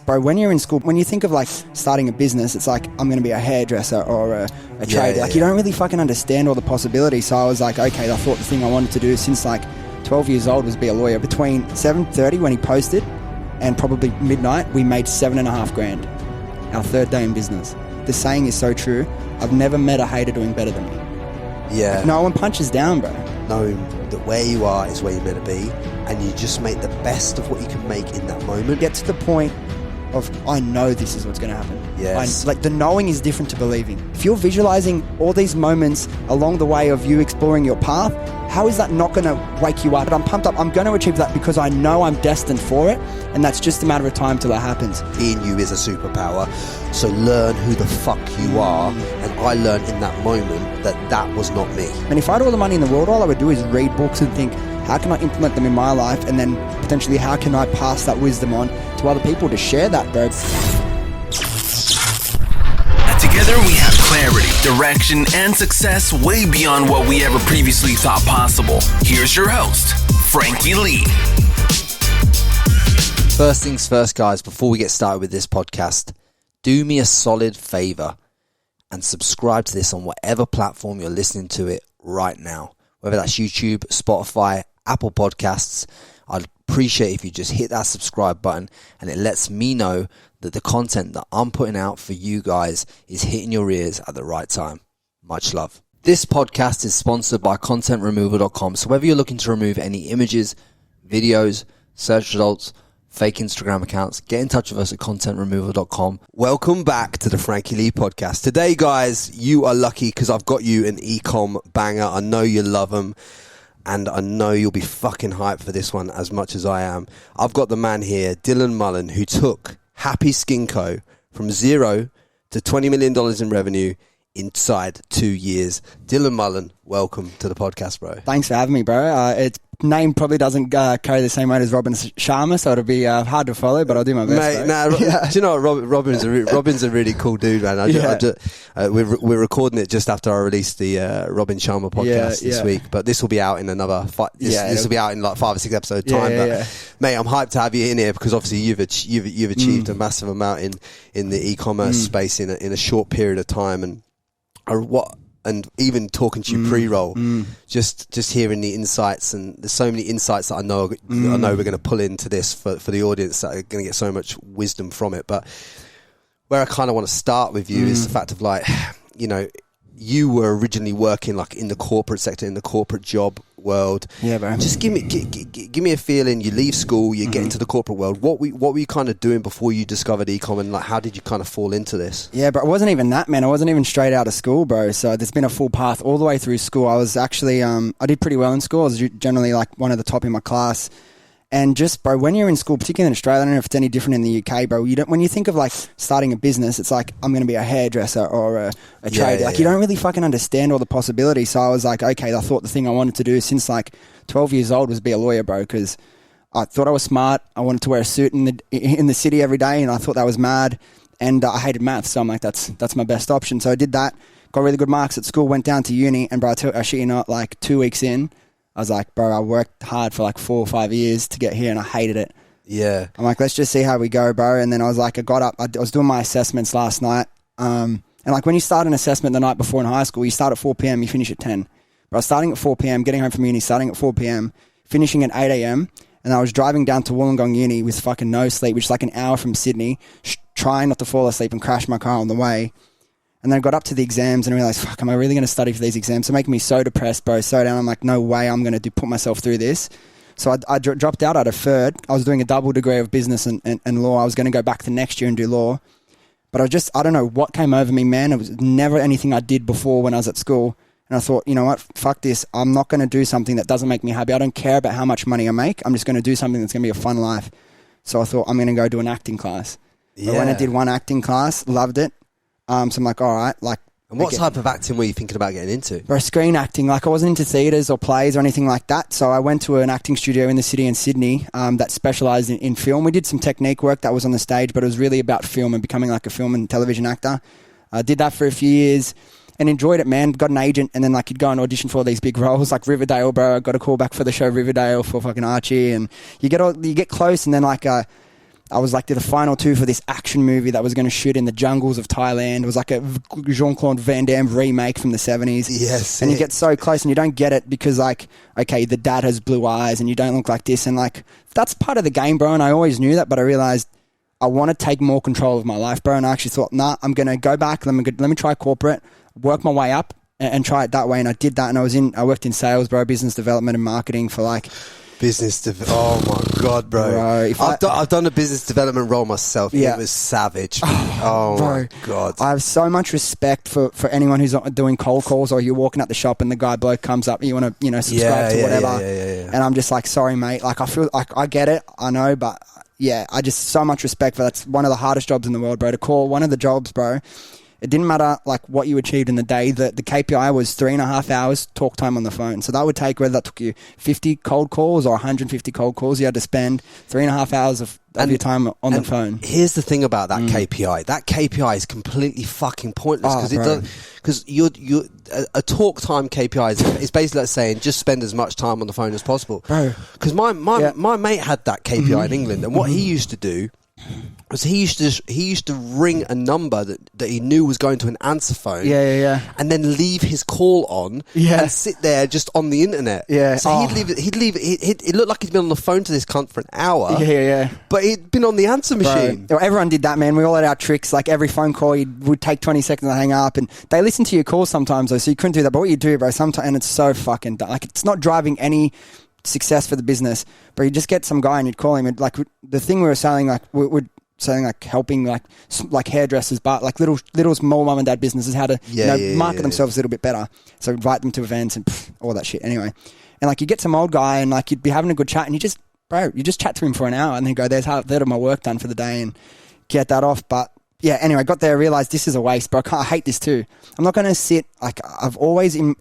bro, when you're in school, when you think of like starting a business, it's like, I'm going to be a hairdresser or a trader. Like you don't really fucking understand all the possibilities. So I was like, okay, I thought the thing I wanted to do since like 12 years old was be a lawyer. Between 7:30 when he posted and probably midnight, we made $7,500. Our third day in business. The saying is so true. I've never met a hater doing better than me. Yeah. Like, no one punches down, bro. Knowing that where you are is where you're meant to be, and you just make the best of what you can make in that moment. Get to the point of, I know this is what's going to happen. Yes. Like the knowing is different to believing. If you're visualizing all these moments along the way of you exploring your path, how is that not going to wake you up? But I'm pumped up. I'm going to achieve that because I know I'm destined for it, and that's just a matter of time till it happens. Being you is a superpower, so learn who the fuck you are, and I learned in that moment that was not me. And if I had all the money in the world, all I would do is read books and think, how can I implement them in my life, and then potentially how can I pass that wisdom on to other people to share that, bro. Together we have clarity, direction, and success way beyond what we ever previously thought possible. Here's your host, Frankie Lee. First things first, guys, before we get started with this podcast, do me a solid favor and subscribe to this on whatever platform you're listening to it right now. Whether that's YouTube, Spotify, Apple Podcasts, I'd appreciate if you just hit that subscribe button, and it lets me know that the content that I'm putting out for you guys is hitting your ears at the right time. Much love. This podcast is sponsored by contentremoval.com. So whether you're looking to remove any images, videos, search results, fake Instagram accounts, get in touch with us at contentremoval.com. Welcome back to the Frankie Lee podcast. Today, guys, you are lucky because I've got you an Ecom banger. I know you love them, and I know you'll be fucking hyped for this one as much as I am. I've got the man here, Dylan Mullan, who took Happy Skin Co. from 0 to $20 million in revenue inside 2 years. Dylan Mullan, welcome to the podcast, bro. Thanks for having me, bro. Its name probably doesn't carry the same weight as Robin Sharma, so it'll be hard to follow, but I'll do my best. Mate, do you know what? Robin's a really cool dude, man. We're recording it just after I released the Robin Sharma podcast this week, but this will be out in another this will be out in like 5 or 6 episodes time. Mate, I'm hyped to have you in here because obviously you've achieved a massive amount in the e-commerce space in a short period of time, and even talking to you pre-roll, just hearing the insights, and there's so many insights that I know we're going to pull into this for the audience that are going to get so much wisdom from it. But where I kind of want to start with you is the fact of, like, you know, you were originally working like in the corporate sector, in the corporate job world. Yeah, bro. Just give me a feeling. You leave school, you get into the corporate world. What were you kind of doing before you discovered ecom, and like how did you kind of fall into this? Yeah, but it wasn't even that, man. I wasn't even straight out of school, bro. So there's been a full path all the way through school. I was actually I did pretty well in school. I was generally like one of the top in my class. And just, bro, when you're in school, particularly in Australia, I don't know if it's any different in the UK, bro. When you think of like starting a business, it's like, I'm going to be a hairdresser or a trader. You don't really fucking understand all the possibilities. So I was like, okay, I thought the thing I wanted to do since like 12 years old was be a lawyer, bro, because I thought I was smart. I wanted to wear a suit in the city every day, and I thought that was mad. And I hated maths, so I'm like, that's my best option. So I did that, got really good marks at school, went down to uni, and bro, I shit you not, like 2 weeks in, I was like, bro, I worked hard for like 4 or 5 years to get here, and I hated it. Yeah. I'm like, let's just see how we go, bro. And then I was like, I got up, I was doing my assessments last night. And like when you start an assessment the night before in high school, you start at 4 p.m, you finish at 10. But I was starting at 4 p.m, getting home from uni, starting at 4 p.m, finishing at 8 a.m. And I was driving down to Wollongong Uni with fucking no sleep, which is like an hour from Sydney, trying not to fall asleep and crash my car on the way. And then I got up to the exams and I realized, fuck, am I really going to study for these exams? They're making me so depressed, bro, so down. I'm like, no way I'm going to put myself through this. So I dropped out at a third. I was doing a double degree of business and law. I was going to go back the next year and do law. But I don't know what came over me, man. It was never anything I did before when I was at school. And I thought, you know what, fuck this. I'm not going to do something that doesn't make me happy. I don't care about how much money I make. I'm just going to do something that's going to be a fun life. So I thought, I'm going to go do an acting class. Yeah. But when I did one acting class, loved it. So I'm like, all right, like. And what type of acting were you thinking about getting into? Or screen acting. Like I wasn't into theatres or plays or anything like that. So I went to an acting studio in the city in Sydney that specialised in film. We did some technique work that was on the stage, but it was really about film and becoming like a film and television actor. I did that for a few years and enjoyed it, man. Got an agent, and then like you'd go and audition for all these big roles like Riverdale, bro. I got a call back for the show Riverdale for fucking Archie, and you get close, and then like I was like the final two for this action movie that was going to shoot in the jungles of Thailand. It was like a Jean-Claude Van Damme remake from the 70s. Yes. And you get so close and you don't get it because like, okay, the dad has blue eyes and you don't look like this. And like, that's part of the game, bro. And I always knew that, but I realized I want to take more control of my life, bro. And I actually thought, nah, I'm going to go back. Let me try corporate, work my way up and try it that way. And I did that. And I worked in sales, bro, business development and marketing for like, oh my God, bro. I've done a business development role myself. Yeah. It was savage. Oh my God. I have so much respect for anyone who's doing cold calls, or you're walking at the shop and the guy bloke comes up and you want to, subscribe to whatever. Yeah. And I'm just like, sorry, mate. Like, I feel like I get it. I know, but yeah, I just so much respect for that's one of the hardest jobs in the world, bro. To call one of the jobs, bro. It didn't matter like what you achieved in the day. The KPI was 3.5 hours talk time on the phone. So that would take, whether that took you 50 cold calls or 150 cold calls, you had to spend 3.5 hours of your time on the phone. Here's the thing about that KPI. That KPI is completely fucking pointless because a talk time KPI is basically like saying just spend as much time on the phone as possible. Bro, because my mate had that KPI in England, and what he used to do was he used to ring a number that he knew was going to an answer phone, and then leave his call on, and sit there just on the internet. So he'd leave it. It looked like he'd been on the phone to this cunt for an hour. But he'd been on the answer machine. Bro, everyone did that, man. We all had our tricks. Like every phone call, would take 20 seconds to hang up, and they listen to your calls sometimes, though. So you couldn't do that. But what you do, bro, sometimes, and it's so fucking like it's not driving any success for the business, but you just get some guy and you'd call him, and like the thing we were selling, like we're selling like helping like hairdressers, but like little small mum and dad businesses how to market themselves a little bit better. So invite them to events and all that shit. Anyway, and like you get some old guy and like you'd be having a good chat and you just chat to him for an hour and then go, there's my work done for the day, and get that off. But yeah, anyway, got there, realized this is a waste, bro. I hate this too. I'm not going to sit, like, I've always in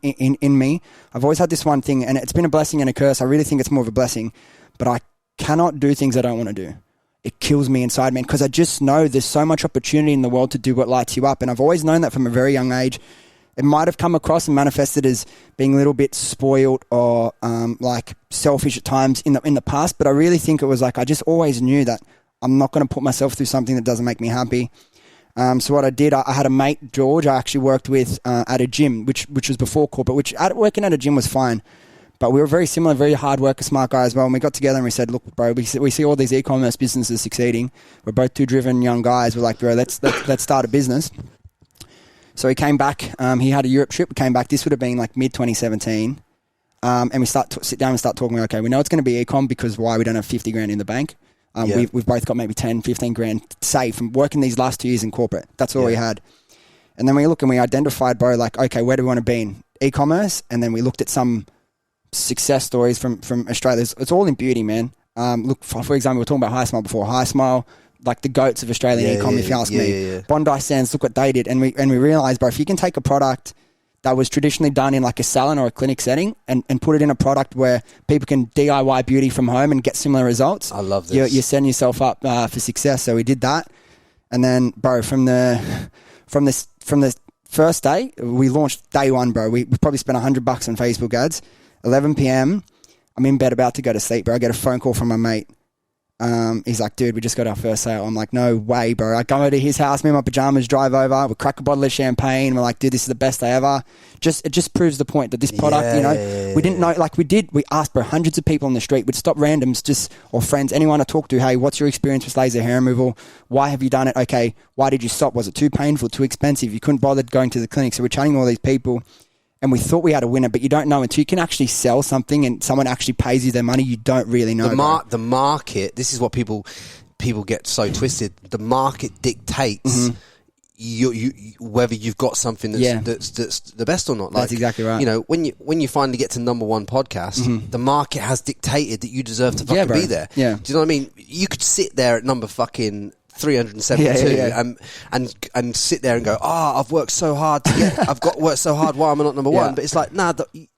me, I've always had this one thing, and it's been a blessing and a curse. I really think it's more of a blessing, but I cannot do things I don't want to do. It kills me inside, man, because I just know there's so much opportunity in the world to do what lights you up. And I've always known that from a very young age. It might have come across and manifested as being a little bit spoiled or like selfish at times in the past, but I really think it was like I just always knew that I'm not going to put myself through something that doesn't make me happy. So what I did, I had a mate, George, I actually worked with at a gym, which was before corporate, working at a gym was fine. But we were very similar, very hard worker, smart guy as well. And we got together and we said, look, bro, we see all these e-commerce businesses succeeding. We're both two driven young guys. We're like, bro, let's start a business. So he came back. He had a Europe trip. We came back. This would have been like mid-2017. And we sit down and start talking. Okay, we know it's going to be Ecom because why? We don't have 50 grand in the bank. We've both got maybe 10, 15 grand saved from working these last 2 years in corporate. That's all we had. And then we look and we identified, bro, like, okay, where do we want to be in e-commerce? And then we looked at some success stories from Australia. It's all in beauty, man. Look, for example, we were talking about High Smile before. High Smile, like the goats of Australian e-com, if you ask me. Bondi Sands, look what they did. And we realised, bro, if you can take a product that was traditionally done in like a salon or a clinic setting and put it in a product where people can DIY beauty from home and get similar results. I love this. You're setting yourself up for success. So we did that. And then, bro, from the first day, we launched day one, bro. We probably spent $100 on Facebook ads. 11 p.m. I'm in bed about to go to sleep, bro. I get a phone call from my mate. He's like, dude, we just got our first sale. I'm like, no way, bro. I go over to his house, me in my pajamas, drive over, we crack a bottle of champagne. We're like, dude, this is the best day ever. It just proves the point that this product, we didn't know, like we asked, bro, hundreds of people on the street. We'd stop randoms or friends, anyone I talk to, hey, what's your experience with laser hair removal? Why have you done it? Okay, why did you stop? Was it too painful, too expensive? You couldn't bother going to the clinic. So we're chatting to all these people. And we thought we had a winner, but you don't know until you can actually sell something and someone actually pays you their money. You don't really know. The market. This is what people get so twisted. The market dictates you whether you've got something that's the best or not. Like, that's exactly right. When you finally get to number one podcast, the market has dictated that you deserve to fucking be there. Yeah. Do you know what I mean? You could sit there at number fucking 372 and sit there and go, I've worked so hard to get, worked so hard, why am I not number one? But it's like, nah,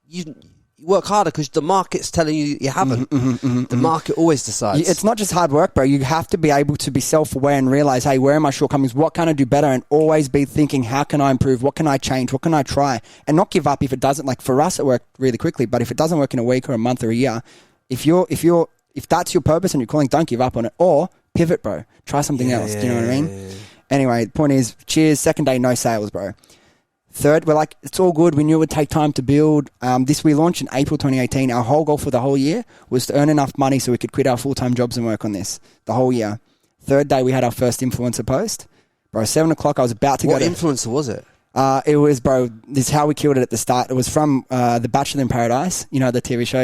you work harder because the market's telling you haven't. The market always decides. It's not just hard work, bro. You have to be able to be self-aware and realize, hey, where are my shortcomings? What can I do better? And always be thinking, how can I improve? What can I change? What can I try? And not give up if it doesn't. Like for us, it worked really quickly. But if it doesn't work in a week or a month or a year, if that's your purpose and you're calling, don't give up on it. Or pivot, bro. Try something else. Do you know what I mean? Yeah. Anyway, the point is, cheers. Second day, no sales, bro. Third, we're like, it's all good. We knew it would take time to build. We launched in April 2018. Our whole goal for the whole year was to earn enough money so we could quit our full-time jobs and work on this the whole year. Third day, we had our first influencer post. Bro, 7 o'clock, I was about to go. What influencer was it? It was, bro, this is how we killed it at the start. It was from The Bachelor in Paradise, you know, the TV show.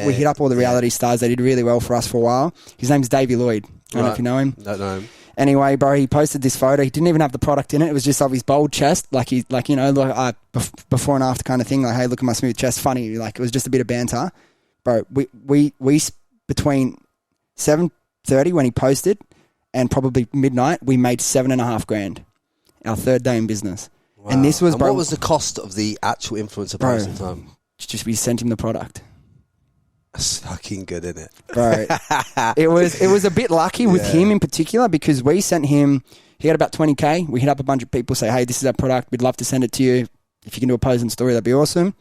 We hit up all the reality stars. They did really well for us for a while. His name's Davey Lloyd. I don't know if you know him. Don't know him. Anyway, bro, he posted this photo. He didn't even have the product in it. It was just of his bold chest, before and after kind of thing. Like, hey, look at my smooth chest. Funny, like it was just a bit of banter, bro. We between 7:30 when he posted and probably midnight, we made $7,500. Our third day in business. Wow. And this was, bro. What was the cost of the actual influencer post at the time? Just we sent him the product. That's fucking good, isn't it? Bro, it was a bit lucky with him in particular because we sent him, he had about 20K. We hit up a bunch of people, say, hey, this is our product. We'd love to send it to you. If you can do a post and story, that'd be awesome.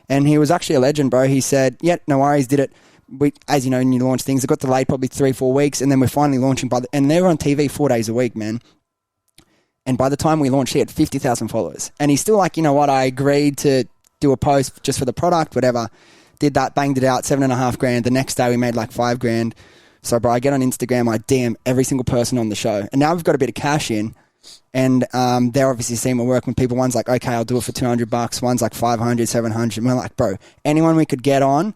And he was actually a legend, bro. He said, yeah, no worries, did it. As you know, when you launch things, it got delayed probably 3-4 weeks, and then we're finally launching and they were on TV 4 days a week, man. And by the time we launched, he had 50,000 followers. And he's still like, you know what, I agreed to do a post just for the product, whatever. Did that, banged it out, $7,500. The next day we made like $5,000. So, bro, I get on Instagram, I DM every single person on the show. And now we've got a bit of cash in. And they're obviously seeing we're working with people. One's like, okay, I'll do it for $200. One's like $500, $700. And we're like, bro, anyone we could get on,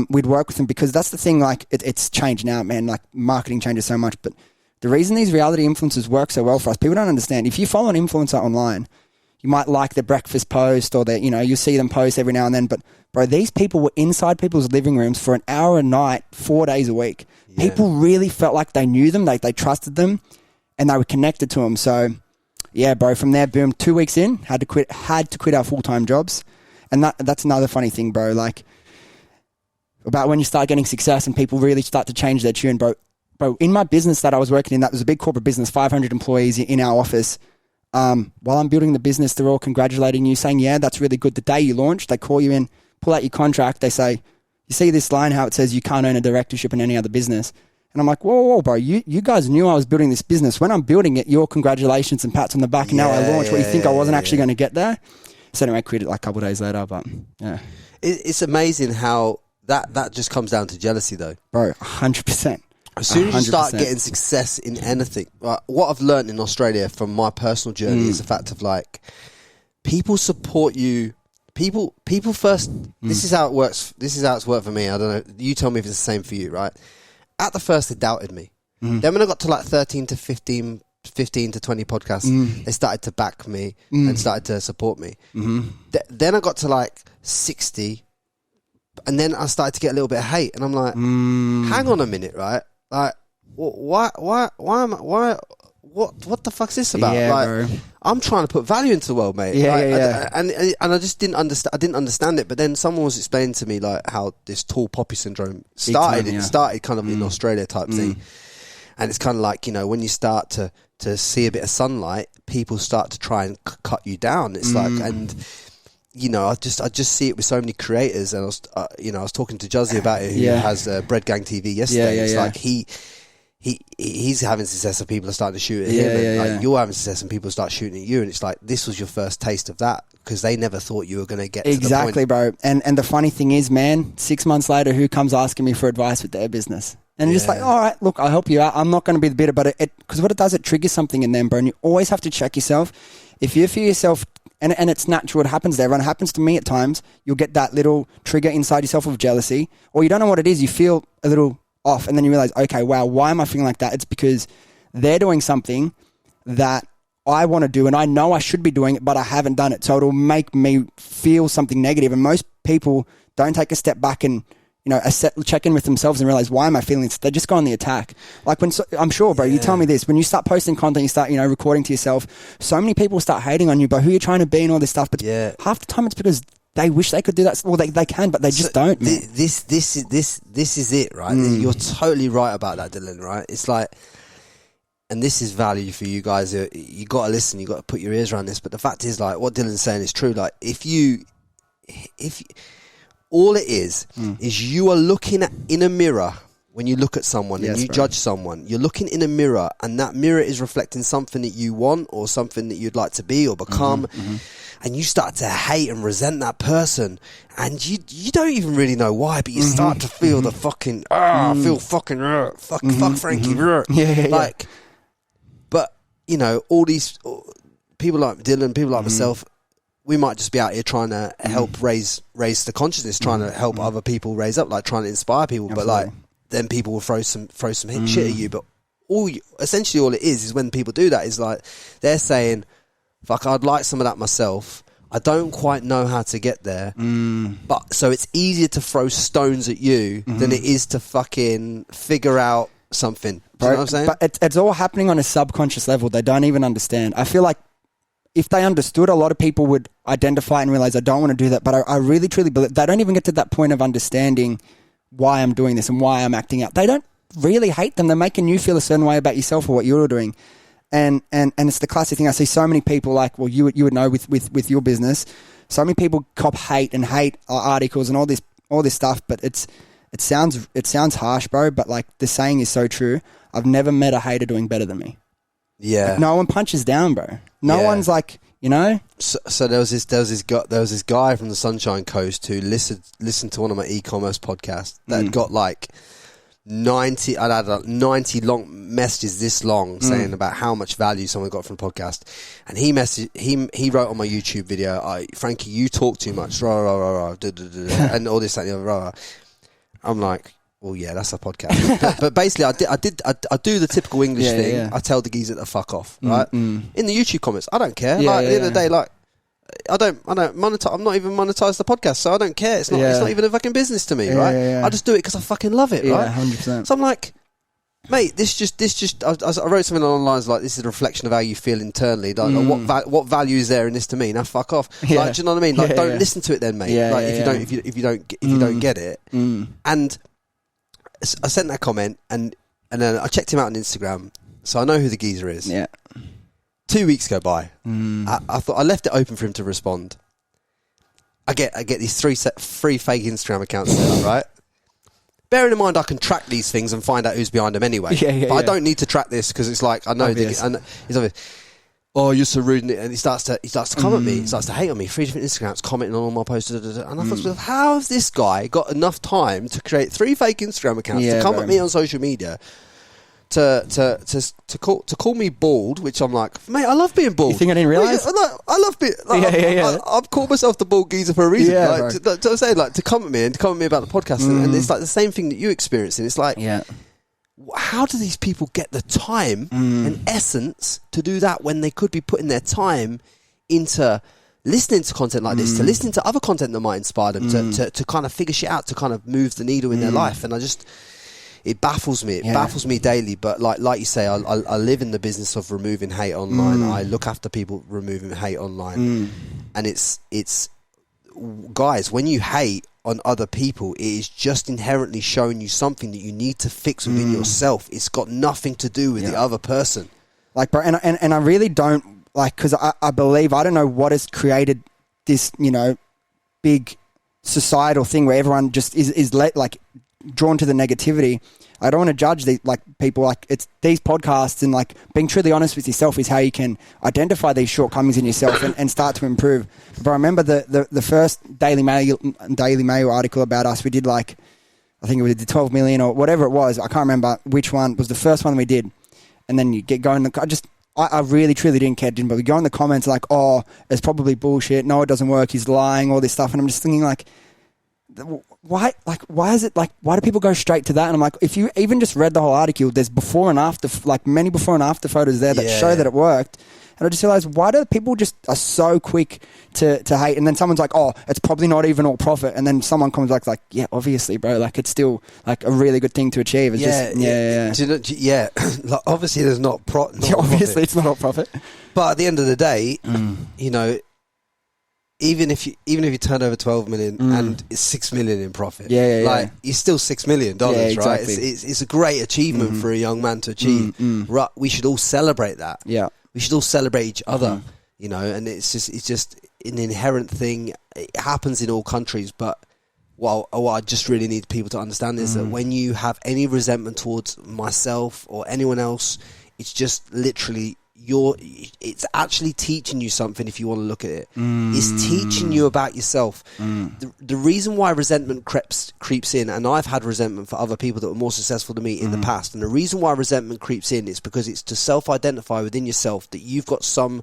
we'd work with them because that's the thing. Like, it's changed now, man. Like, marketing changes so much. But the reason these reality influencers work so well for us, people don't understand. If you follow an influencer online, you might like their breakfast post or you see them post every now and then. But, bro, these people were inside people's living rooms for an hour a night, 4 days a week. Yeah. People really felt like they knew them, they trusted them, and they were connected to them. So, yeah, bro, from there, boom, 2 weeks in, had to quit our full-time jobs. And that's another funny thing, bro. Like, about when you start getting success and people really start to change their tune, bro. Bro, in my business that I was working in, that was a big corporate business, 500 employees in our office. While I'm building the business, they're all congratulating you, saying, yeah, that's really good. The day you launch, they call you in, pull out your contract. They say, you see this line, how it says you can't own a directorship in any other business. And I'm like, whoa, bro, you guys knew I was building this business. When I'm building it, your congratulations and pats on the back. And now I launch. What you think I wasn't actually going to get there? So anyway, I quit it like a couple of days later. But yeah, it's amazing how that just comes down to jealousy, though, bro. 100%. As soon as you start getting success in anything, what I've learned in Australia from my personal journey is the fact of like people support you. People first. This is how it works. This is how it's worked for me. I don't know. You tell me if it's the same for you, right? At the first, they doubted me. Then when I got to like 13 to 15 to 20 podcasts, they started to back me and started to support me. Then I got to like 60, and then I started to get a little bit of hate, and I'm like, hang on a minute, right? Like, what the fuck's this about? Yeah, like, bro. I'm trying to put value into the world, mate. Yeah, like, yeah. And I just didn't understand. I didn't understand it. But then someone was explaining to me like how this tall poppy syndrome started. It started kind of in Australia type thing, and it's kind of like, you know, when you start to see a bit of sunlight, people start to try and cut you down. It's like, and you know, I just see it with so many creators. And I was talking to Juzzy about it, who has Bread Gang TV yesterday. It's like he's having success and people are starting to shoot at him. Like, you're having success and people start shooting at you. And it's like, this was your first taste of that because they never thought you were going to get to the point. Bro. And the funny thing is, man, 6 months later, who comes asking me for advice with their business? And you're just like, all right, look, I'll help you out. I'm not going to be the bitter, but because what it does, it triggers something in them, bro. And you always have to check yourself. If you feel yourself, and it's natural, it happens to everyone, it happens to me at times, you'll get that little trigger inside yourself of jealousy, or you don't know what it is, you feel a little off, and then you realize, okay, wow, why am I feeling like that? It's because they're doing something that I want to do, and I know I should be doing it, but I haven't done it. So it'll make me feel something negative. And most people don't take a step back and, you know, check in with themselves and realize, why am I feeling this? They just go on the attack. Like I'm sure, bro, you tell me this, when you start posting content, you start, you know, recording to yourself, so many people start hating on you, bro, who you're trying to be and all this stuff. But half the time it's because they wish they could do that. Well, they can, but they just don't. This is it, right? You're totally right about that, Dylan. Right? It's like, and this is value for you guys. You got to listen. You got to put your ears around this. But the fact is, like, what Dylan's saying is true. Like, if all it is you are looking in a mirror when you look at someone and you bro. judge someone, you're looking in a mirror, and that mirror is reflecting something that you want or something that you'd like to be or become. And you start to hate and resent that person, and you don't even really know why, but you start to feel the fucking I feel fucking fuck Frankie. Like, but you know, all these people like Dylan, people like myself, we might just be out here trying to help raise the consciousness, trying to help other people raise up, like trying to inspire people. Absolutely. But like, then people will throw some shit at you. But essentially all it is when people do that is like they're saying, fuck, I'd like some of that myself. I don't quite know how to get there. But so it's easier to throw stones at you than it is to fucking figure out something. Do you know what I'm saying? But it's all happening on a subconscious level. They don't even understand. I feel like if they understood, a lot of people would identify and realize I don't want to do that. But I really, truly believe they don't even get to that point of understanding why I'm doing this and why I'm acting out. They don't really hate them. They're making you feel a certain way about yourself or what you're doing. And it's the classic thing. I see so many people like, well, you would know with your business, so many people cop hate articles and all this stuff. But it sounds harsh, bro. But like the saying is so true. I've never met a hater doing better than me. Yeah, like, no one punches down, bro. No one's like, you know. So there was this guy from the Sunshine Coast who listened to one of my e-commerce podcasts that got like 90 long messages this long saying about how much value someone got from the podcast, and he wrote on my YouTube video, Frankie, you talk too much, and all this, that, and the other. I'm like, well, yeah, that's a podcast. but basically, I do the typical English thing. Yeah. I tell the geezer to fuck off, right? In the YouTube comments, I don't care. At the end of the day, like, I don't monetize. I'm not even monetized the podcast, so I don't care. It's not even a fucking business to me, right? I just do it because I fucking love it, right? 100%. So I'm like, mate, this just. I wrote something online like, this is a reflection of how you feel internally. Like, what value is there in this to me? Now fuck off. Like, do you know what I mean? Like, don't listen to it then, mate. Like, if you don't get it. And I sent that comment, and then I checked him out on Instagram, so I know who the geezer is. Yeah. 2 weeks go by. I thought I left it open for him to respond. I get these three fake Instagram accounts set up, right? Bearing in mind I can track these things and find out who's behind them anyway. But I don't need to track this because it's like I know it's obvious. Oh, you're so rude, and he starts to come at me. He starts to hate on me. 3 different Instagrams commenting on all my posts, and I thought, how has this guy got enough time to create 3 fake Instagram accounts to come at me on social media? To call me bald, which I'm like, mate, I love being bald. You think I didn't realise? I love being. Like, I've called myself the bald geezer for a reason. To come at me and to come at me about the podcast, and it's like the same thing that you experience. And it's like, how do these people get the time and essence to do that when they could be putting their time into listening to content like this, to listening to other content that might inspire them, to kind of figure shit out, to kind of move the needle in their life? And it baffles me. It baffles me daily. But like you say, I live in the business of removing hate online. I look after people removing hate online. And it's guys, when you hate on other people, it is just inherently showing you something that you need to fix within yourself. It's got nothing to do with the other person. Like, bro, and I really don't like, because I believe, I don't know what has created this, you know, big societal thing where everyone just is like drawn to the negativity. I don't want to judge these people. Like, it's these podcasts, and like being truly honest with yourself is how you can identify these shortcomings in yourself and start to improve. But I remember the first Daily Mail article about us. We did like, I think it was the 12 million or whatever it was. I can't remember which one was the first one we did. And then you get going. I really truly didn't care. But we go in the comments like, oh, it's probably bullshit. No, it doesn't work. He's lying. All this stuff. And I'm just thinking like, why is it like, why do people go straight to that? And I'm like, if you even just read the whole article, there's before and after, like many before and after photos there that show that it worked. And I just realized, why do people just are so quick to hate? And then someone's like, oh, it's probably not even all profit. And then someone comes like, yeah, obviously, bro, like it's still like a really good thing to achieve. It's like, obviously there's not obviously profit. It's not all profit. But at the end of the day, you know, even if you turn over 12 million and it's 6 million in profit, like it's still $6 million, exactly. Right? It's a great achievement for a young man to achieve. Right? We should all celebrate that. Yeah, we should all celebrate each other. You know, and it's just an inherent thing. It happens in all countries, but what I just really need people to understand is that when you have any resentment towards myself or anyone else, it's just literally it's actually teaching you something if you want to look at it. It's teaching you about yourself. The reason why resentment creeps in, and I've had resentment for other people that were more successful than me in the past, and the reason why resentment creeps in is because it's to self-identify within yourself that you've got some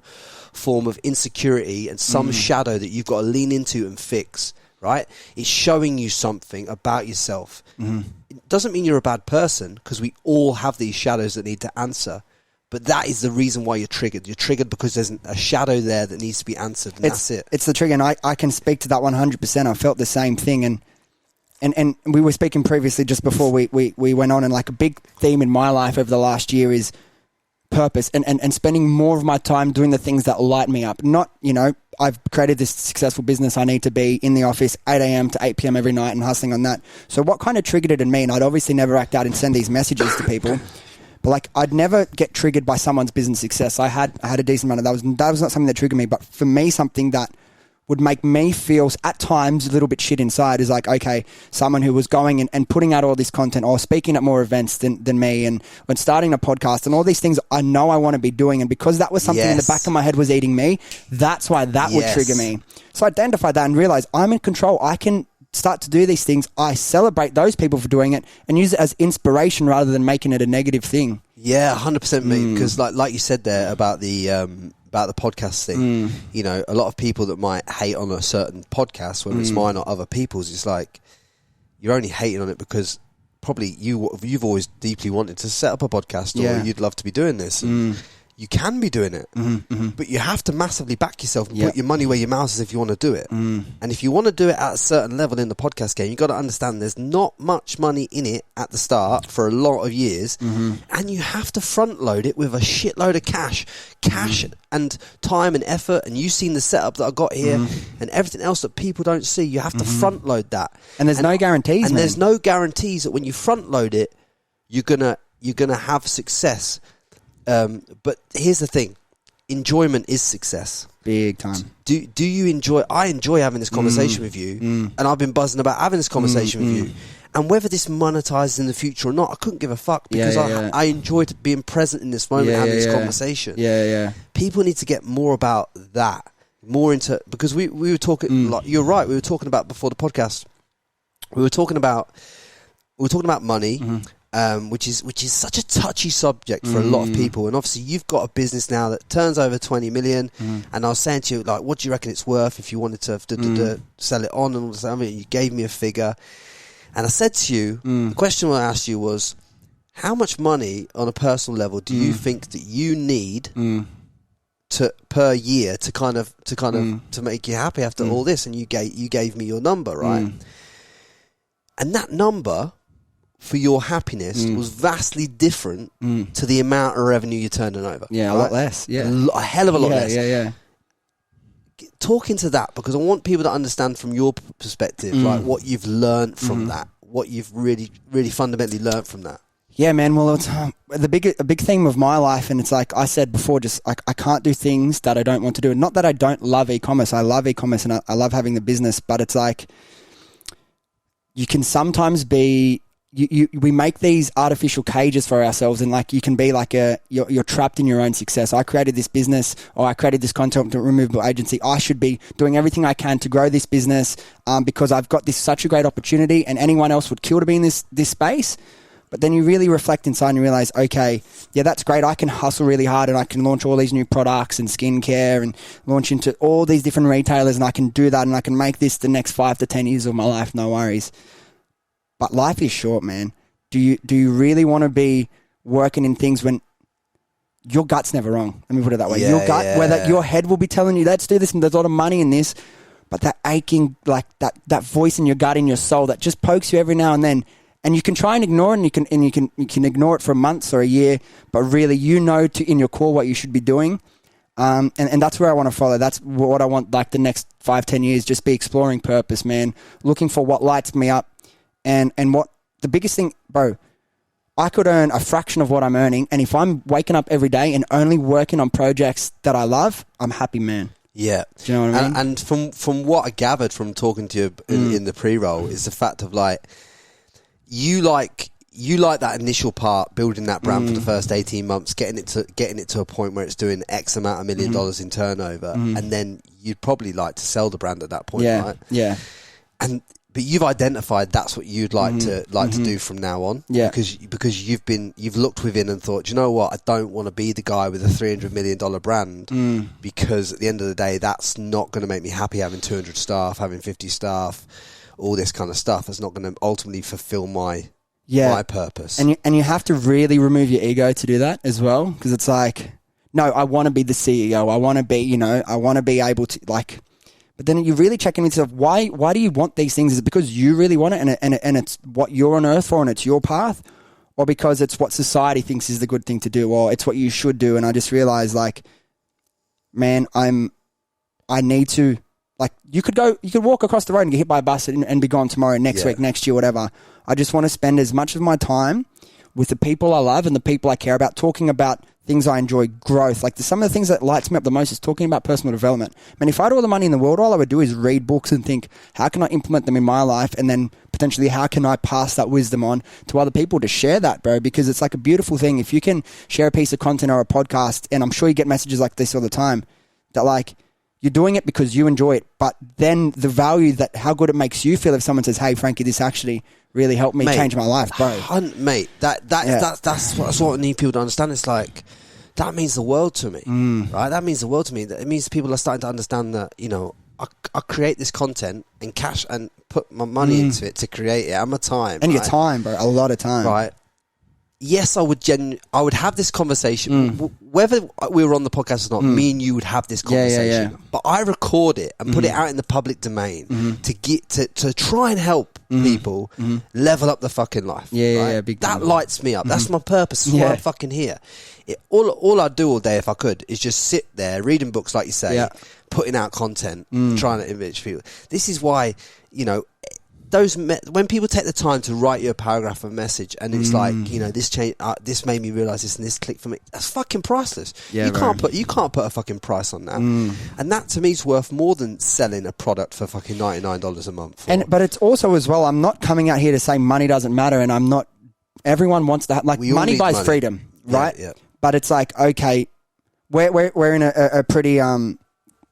form of insecurity and some shadow that you've got to lean into and fix, right? It's showing you something about yourself. It doesn't mean you're a bad person, because we all have these shadows that need to answer. But that is the reason why you're triggered. You're triggered because there's a shadow there that needs to be answered, and that's it. It's the trigger, and I can speak to that 100%. I felt the same thing, and we were speaking previously just before we went on, and like a big theme in my life over the last year is purpose and spending more of my time doing the things that light me up. Not, I've created this successful business. I need to be in the office 8 a.m. to 8 p.m. every night and hustling on that. So what kind of triggered it in me, and I'd obviously never act out and send these messages to people, but like I'd never get triggered by someone's business success. I had a decent amount of that was not something that triggered me, but for me, something that would make me feel at times a little bit shit inside is like, okay, someone who was going and putting out all this content or speaking at more events than me, and when starting a podcast and all these things I know I want to be doing, and because that was something in the back of my head was eating me, that's why that would trigger me. So I identified that and realized I'm in control. I can start to do these things. I celebrate those people for doing it and use it as inspiration rather than making it a negative thing. Yeah, 100%, mate. Because like you said there about the podcast thing, a lot of people that might hate on a certain podcast, whether it's mine or other people's, it's like you're only hating on it because probably you've always deeply wanted to set up a podcast, or you'd love to be doing this. You can be doing it, but you have to massively back yourself and put your money where your mouth is if you want to do it. And if you want to do it at a certain level in the podcast game, you've got to understand there's not much money in it at the start for a lot of years, and you have to front load it with a shitload of cash and time and effort. And you've seen the setup that I got here and everything else that people don't see. You have to front load that, and there's no guarantees. And there's no guarantees that when you front load it, you're gonna have success. But here's the thing: enjoyment is success. Big time. Do you enjoy? I enjoy having this conversation with you, and I've been buzzing about having this conversation with you. And whether this monetizes in the future or not, I couldn't give a fuck, because I enjoyed being present in this moment, having this conversation. People need to get more about that, more into, because we were talking. Like, you're right. We were talking about before the podcast. We were talking about money. Which is such a touchy subject for a lot of people, and obviously you've got a business now that turns over 20 million, and I was saying to you, like, what do you reckon it's worth if you wanted to sell it on and all this? I mean, you gave me a figure, and I said to you, the question I asked you was, how much money on a personal level do you think that you need per year to make you happy after all this? And you gave me your number, right? And that number for your happiness was vastly different to the amount of revenue you're turning over. Yeah, right? A lot less. Yeah, a hell of a lot less. Yeah. Talk into that, because I want people to understand from your perspective, like what you've learned from that, what you've really, really fundamentally learned from that. Yeah, man. Well, it's a big theme of my life, and it's like I said before, just like I can't do things that I don't want to do. Not that I don't love e-commerce. I love e-commerce, and I love having the business, but it's like you can sometimes be. We make these artificial cages for ourselves, and like you can be like you're trapped in your own success. I created this business, or I created this content removable agency. I should be doing everything I can to grow this business because I've got such a great opportunity, and anyone else would kill to be in this space. But then you really reflect inside and you realize, okay, yeah, that's great. I can hustle really hard, and I can launch all these new products and skincare and launch into all these different retailers, and I can do that, and I can make this the next 5 to 10 years of my life. No worries. But life is short, man. Do you really want to be working in things when your gut's never wrong? Let me put it that way. Your gut, whether your head will be telling you, let's do this, and there's a lot of money in this, but that aching, like that voice in your gut, in your soul, that just pokes you every now and then, and you can try and ignore it, and you can ignore it for months or a year, but really in your core what you should be doing. And that's where I want to follow. That's what I want, like the next 5-10 years, just be exploring purpose, man. Looking for what lights me up. And what the biggest thing, bro, I could earn a fraction of what I'm earning, and if I'm waking up every day and only working on projects that I love, I'm happy, man. Yeah. Do you know what I mean? And from what I gathered from talking to you in the pre-roll is the fact of like, you like that initial part, building that brand for the first 18 months, getting it to a point where it's doing X amount of $1 million in turnover, and then you'd probably like to sell the brand at that point, right? Yeah. But you've identified that's what you'd like to do from now on, because you've looked within and thought, you know what, I don't want to be the guy with a $300 million brand, because at the end of the day, that's not going to make me happy. Having 200 staff, having 50 staff, all this kind of stuff, that's not going to ultimately fulfill my purpose. And you have to really remove your ego to do that as well, because it's like, no, I want to be the CEO. I want to be, I want to be able to like. But then you're really checking with yourself, why do you want these things? Is it because you really want it and it's what you're on earth for and it's your path? Or because it's what society thinks is the good thing to do, or it's what you should do? And I just realized, like, man, I need to, like, you could walk across the road and get hit by a bus and be gone tomorrow, next week, next year, whatever. I just want to spend as much of my time with the people I love and the people I care about, talking about things I enjoy, growth. Like, some of the things that lights me up the most is talking about personal development. I mean, if I had all the money in the world, all I would do is read books and think, how can I implement them in my life? And then potentially, how can I pass that wisdom on to other people to share that, bro? Because it's like a beautiful thing. If you can share a piece of content or a podcast, and I'm sure you get messages like this all the time, that like, you're doing it because you enjoy it, but then the value that how good it makes you feel if someone says, hey, Frankie, this actually really helped me change my life, bro. That's what I need people to understand. It's like, that means the world to me, right? That means the world to me. It means people are starting to understand that, I create this content and cash and put my money into it to create it and my time. And your time, bro. A lot of time. Right. Yes, I would have this conversation, whether we were on the podcast or not. Me and you would have this conversation, but I record it and put it out in the public domain to get to try and help people level up the fucking life. That lights me up. That's my purpose. That's why I'm fucking here. All I'd do all day if I could is just sit there reading books, like you say, putting out content, trying to enrich people. This is why, when people take the time to write you a paragraph of a message and it's like, this change, this made me realize this and this clicked for me, that's fucking priceless. You can't put a fucking price on that. And that to me is worth more than selling a product for fucking $99 a month. But it's also as well, I'm not coming out here to say money doesn't matter, and I'm not, everyone wants to have, like, money buys freedom, right? Yeah. But it's like, okay, we're in a pretty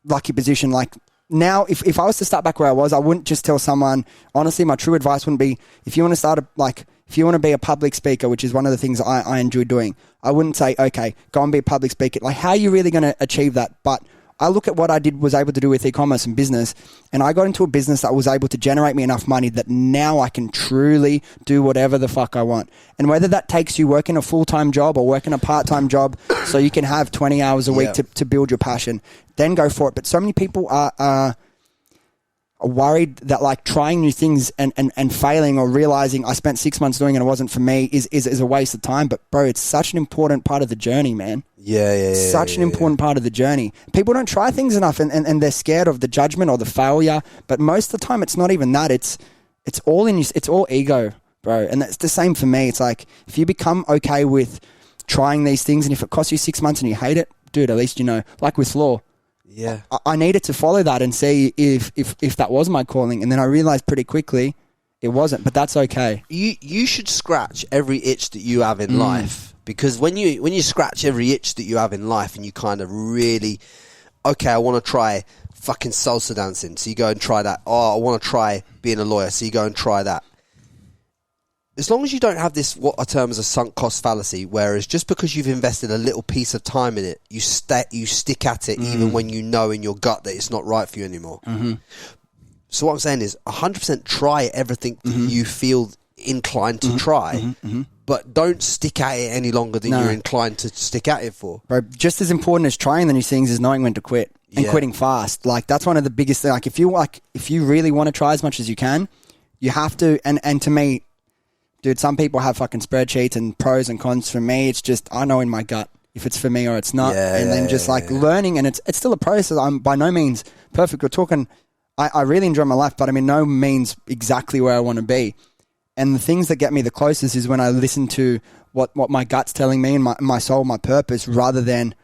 lucky position. Like, now, if I was to start back where I was, I wouldn't just tell someone, honestly, my true advice wouldn't be, if you want to be a public speaker, which is one of the things I enjoy doing, I wouldn't say, okay, go and be a public speaker. Like, how are you really going to achieve that? But I look at what I was able to do with e-commerce and business, and I got into a business that was able to generate me enough money that now I can truly do whatever the fuck I want. And whether that takes you working a full-time job or working a part-time job so you can have 20 hours a week to build your passion, then go for it. But so many people are worried that, like, trying new things and failing or realizing I spent 6 months doing it and it wasn't for me is a waste of time. But, bro, it's such an important part of the journey, man. Such an important part of the journey. People don't try things enough and they're scared of the judgment or the failure. But most of the time, it's not even that. It's all in you. It's all ego, bro. And that's the same for me. It's like, if you become okay with trying these things, and if it costs you 6 months and you hate it, dude, at least you know. Like with law. Yeah. I needed to follow that and see if that was my calling. And then I realized pretty quickly it wasn't, but that's okay. You should scratch every itch that you have in life, because when you scratch every itch that you have in life and you kind of really, okay, I want to try fucking salsa dancing. So you go and try that. Oh, I want to try being a lawyer. So you go and try that. As long as you don't have this, what I term as a sunk cost fallacy, whereas just because you've invested a little piece of time in it, you stick at it even when you know in your gut that it's not right for you anymore. So what I'm saying is 100% try everything that you feel inclined to try, but don't stick at it any longer than you're inclined to stick at it for. Bro, just as important as trying the new things is knowing when to quit and quitting fast. Like, that's one of the biggest things. Like, if you really want to try as much as you can, you have to. And to me, dude, some people have fucking spreadsheets and pros and cons. For me, it's just, I know in my gut if it's for me or it's not. Learning, and it's still a process. I'm by no means perfect. We're talking, I really enjoy my life, but I'm in no means exactly where I want to be. And the things that get me the closest is when I listen to what my gut's telling me and my soul, my purpose, rather than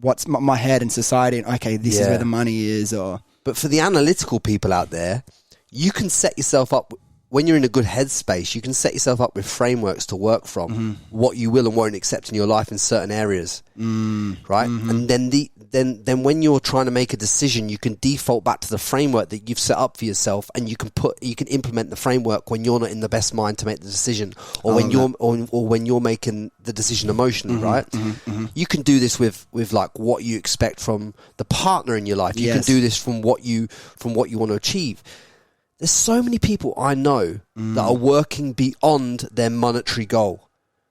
what's my head and society, and okay, this is where the money is. Or But for the analytical people out there, you can set yourself up, when you're in a good headspace, you can set yourself up with frameworks to work from, what you will and won't accept in your life in certain areas, right? And then when you're trying to make a decision, you can default back to the framework that you've set up for yourself, and you can implement the framework when you're not in the best mind to make the decision, or when you're making the decision emotionally, right? You can do this with like what you expect from the partner in your life. You can do this from what you want to achieve. There's so many people I know that are working beyond their monetary goal.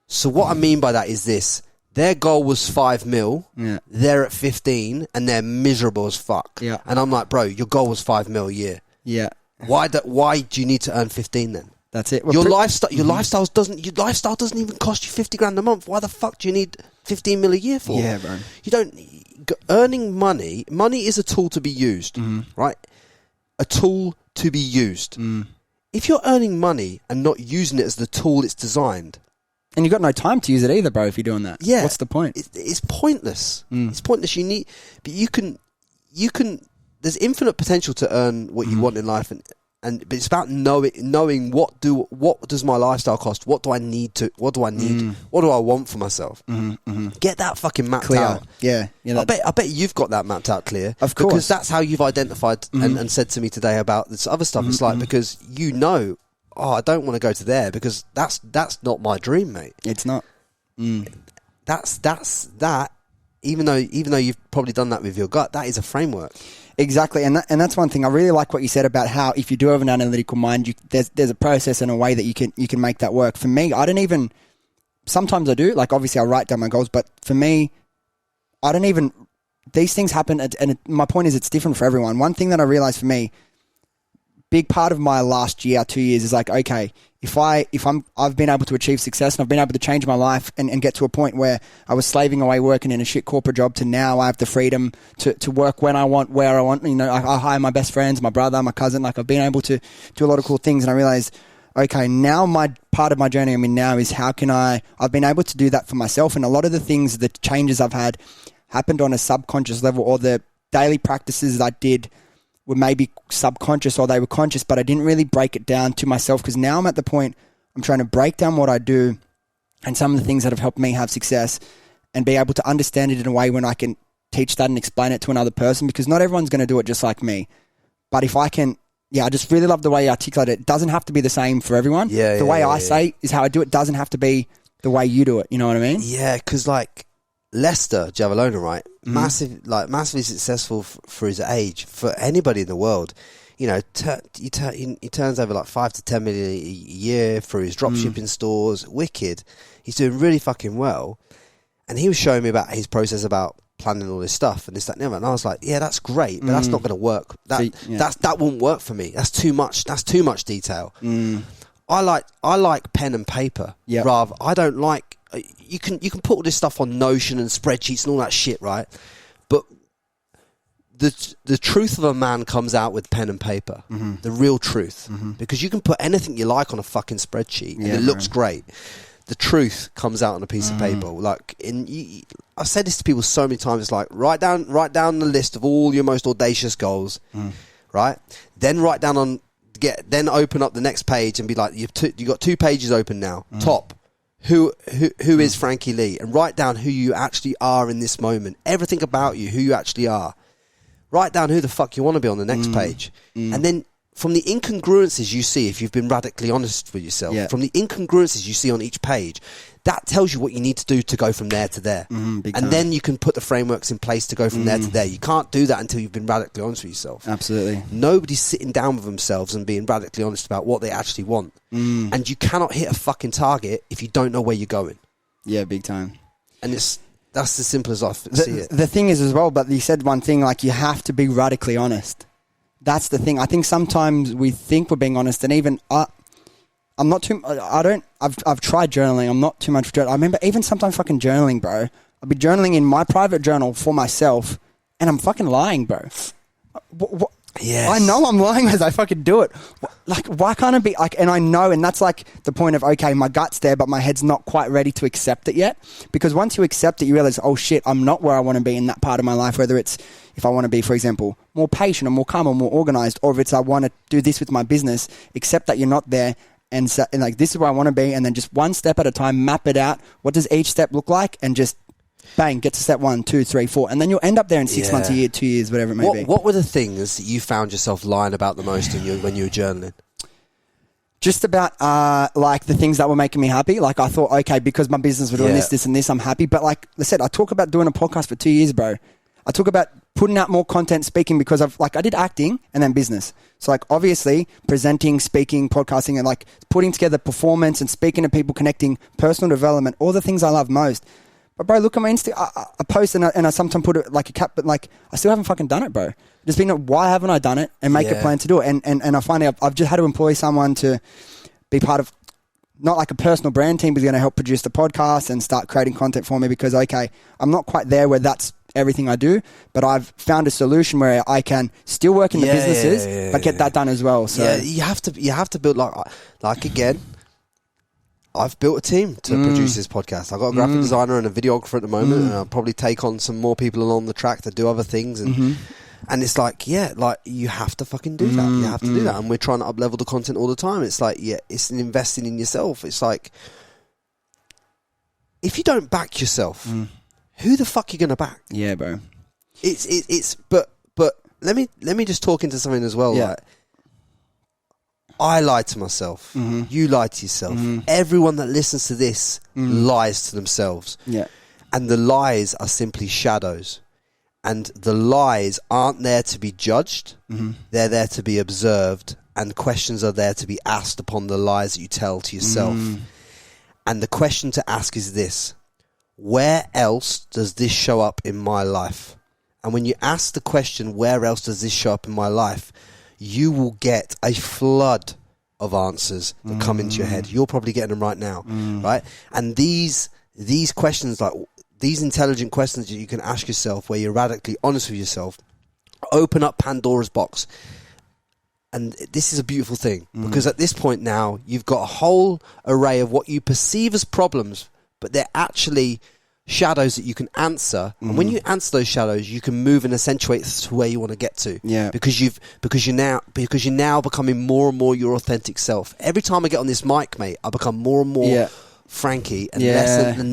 So what I mean by that is this. Their goal was 5 mil. Yeah. They're at 15 and they're miserable as fuck. Yeah. And I'm like, bro, your goal was 5 mil a year. Yeah. Why do you need to earn 15 then? That's it. Your lifestyle doesn't even cost you 50 grand a month. Why the fuck do you need 15 mil a year for? Yeah, bro. You don't. Earning money is a tool to be used, right? A tool to be used. If you're earning money and not using it as the tool it's designed, and you've got no time to use it either, bro, if you're doing that. Yeah. What's the point? It's pointless. It's pointless. But you can, there's infinite potential to earn what you want in life, but it's about knowing what does my lifestyle cost? What do I need? What do I want for myself? Get that fucking mapped out. Yeah. I bet you've got that mapped out clear. Of course. Because that's how you've identified and said to me today about this other stuff. It's like, because I don't want to go to there because that's not my dream, mate. It's not. That's that. Even though you've probably done that with your gut, that is a framework. Exactly, and that's one thing. I really like what you said about how if you do have an analytical mind, there's a process and a way that you can make that work. For me, I don't even. Sometimes I do. Like obviously, I write down my goals, but for me, I don't even. These things happen, and my point is, it's different for everyone. One thing that I realized for me. Big part of my last year, 2 years is like, okay, I've been able to achieve success and I've been able to change my life and get to a point where I was slaving away working in a shit corporate job to now I have the freedom to work when I want, where I want. You know, I hire my best friends, my brother, my cousin. Like I've been able to do a lot of cool things, and I realized, okay, now my part of my journey I'm in now is how can I've been able to do that for myself, and a lot of the things, the changes I've had happened on a subconscious level, or the daily practices that I did were maybe subconscious or they were conscious, but I didn't really break it down to myself, because now I'm at the point I'm trying to break down what I do and some of the things that have helped me have success and be able to understand it in a way when I can teach that and explain it to another person, because not everyone's going to do it just like me. But if I can, I just really love the way you articulate it. It doesn't have to be the same for everyone. The way I say is how I do it doesn't have to be the way you do it. You know what I mean? Yeah, because like Lester Javelona, right? Massively successful for his age. For anybody in the world, you know, he turns over like 5 to 10 million a year through his dropshipping stores. Wicked. He's doing really fucking well. And he was showing me about his process about planning all this stuff and this, that, and the other. And I was like, yeah, that's great, but that's not going to work. That won't work for me. That's too much. That's too much detail. I like pen and paper. Rather, I don't like. You can put all this stuff on Notion and spreadsheets and all that shit, right? But the truth of a man comes out with pen and paper. The real truth, because you can put anything you like on a fucking spreadsheet and it looks great. The truth comes out on a piece of paper. Like I've said this to people so many times. It's like write down the list of all your most audacious goals, right? Then then open up the next page and be like, you've got 2 pages open now. Top. Who is Frankie Lee, and write down who you actually are in this moment. Everything about you, who you actually are. Write down who the fuck you want to be on the next page. And then from the incongruences you see, if you've been radically honest with yourself, from the incongruences you see on each page, that tells you what you need to do to go from there to there. And then you can put the frameworks in place to go from there to there. You can't do that until you've been radically honest with yourself. Absolutely. Nobody's sitting down with themselves and being radically honest about what they actually want. And you cannot hit a fucking target if you don't know where you're going. Yeah, big time. And that's as simple as I see it. The thing is as well, but you said one thing, like you have to be radically honest. That's the thing. I think sometimes we think we're being honest, and even I'm not too. I've tried journaling. I'm not too much for journaling. I remember even sometimes fucking journaling, bro. I'll be journaling in my private journal for myself, and I'm fucking lying, bro. Yes. I know I'm lying as I fucking do it. Like, why can't I be like, and I know, and that's like the point of, okay, my gut's there, but my head's not quite ready to accept it yet. Because once you accept it, you realize, oh shit, I'm not where I want to be in that part of my life, whether it's, if I want to be, for example, more patient or more calm or more organized, or if it's, I want to do this with my business, accept that you're not there. And like, this is where I want to be. And then just one step at a time, map it out. What does each step look like? And just bang, get to step 1, 2, 3, 4. And then you'll end up there in 6 months, a year, 2 years, whatever it may be. What were the things that you found yourself lying about the most when you were journaling? Just about like the things that were making me happy. Like, I thought, okay, because my business was doing this, and this, I'm happy. But like I said, I talk about doing a podcast for 2 years, bro. I talk about putting out more content, speaking, because I did acting and then business. So like, obviously presenting, speaking, podcasting, and like putting together performance and speaking to people, connecting, personal development, all the things I love most. But bro, look at my Insta. I post and I sometimes put it like a cap, but like I still haven't fucking done it, bro. Just been, why haven't I done it? And make a plan to do it. And I find out I've just had to employ someone to be part of, not like a personal brand team, but going to help produce the podcast and start creating content for me, because, okay, I'm not quite there where that's everything I do, but I've found a solution where I can still work in the businesses, but get that done as well. So you have to build like again, I've built a team to produce this podcast. I've got a graphic designer and a videographer at the moment, and I'll probably take on some more people along the track to do other things. And it's like, like you have to fucking do that. You have to do that. And we're trying to up-level the content all the time. It's like, it's an investing in yourself. It's like, if you don't back yourself, who the fuck are you going to back? Yeah, bro. But let me just talk into something as well. Yeah. Like, I lie to myself. You lie to yourself. Everyone that listens to this lies to themselves. Yeah. And the lies are simply shadows. And the lies aren't there to be judged. They're there to be observed. And questions are there to be asked upon the lies that you tell to yourself. And the question to ask is this: where else does this show up in my life? And when you ask the question, where else does this show up in my life, you will get a flood of answers that come into your head. You're probably getting them right now, right? And these questions, like these intelligent questions that you can ask yourself, where you're radically honest with yourself, open up Pandora's box. And this is a beautiful thing, because at this point now, you've got a whole array of what you perceive as problems, but they're actually shadows that you can answer. And when you answer those shadows, you can move and accentuate to where you want to get to. Yeah. Because you're now becoming more and more your authentic self. Every time I get on this mic, mate, I become more and more Frankie, and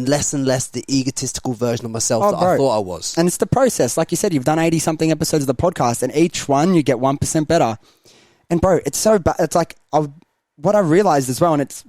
less and less the egotistical version of myself that I thought I was. And it's the process. Like you said, you've done 80-something episodes of the podcast, and each one you get 1% better. And bro, it's so bad. It's like, what I realized as well, and it's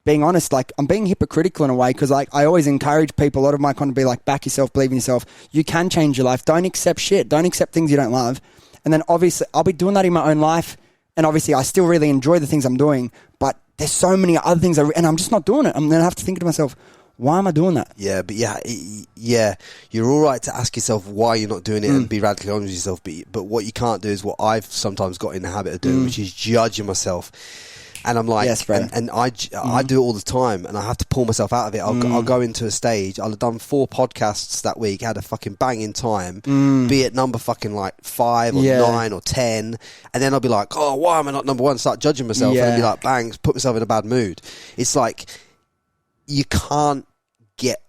being honest, like I'm being hypocritical in a way, because like I always encourage people, a lot of my content to be like, back yourself, believe in yourself. You can change your life. Don't accept shit. Don't accept things you don't love. And then obviously I'll be doing that in my own life. And obviously I still really enjoy the things I'm doing, but there's so many other things, and I'm just not doing it. I'm going to have to think to myself, why am I doing that? Yeah, but you're all right to ask yourself why you're not doing it and be radically honest with yourself. But what you can't do is what I've sometimes got in the habit of doing, which is judging myself. And I'm like, yes, and I do it all the time, and I have to pull myself out of it. I'll go into a stage. I'll have done 4 podcasts that week, had a fucking banging time, be it number fucking like 5 or 9 or 10, and then I'll be like, oh, why am I not number 1? Start judging myself, and I'll be like, bang, put myself in a bad mood. It's like, you can't get...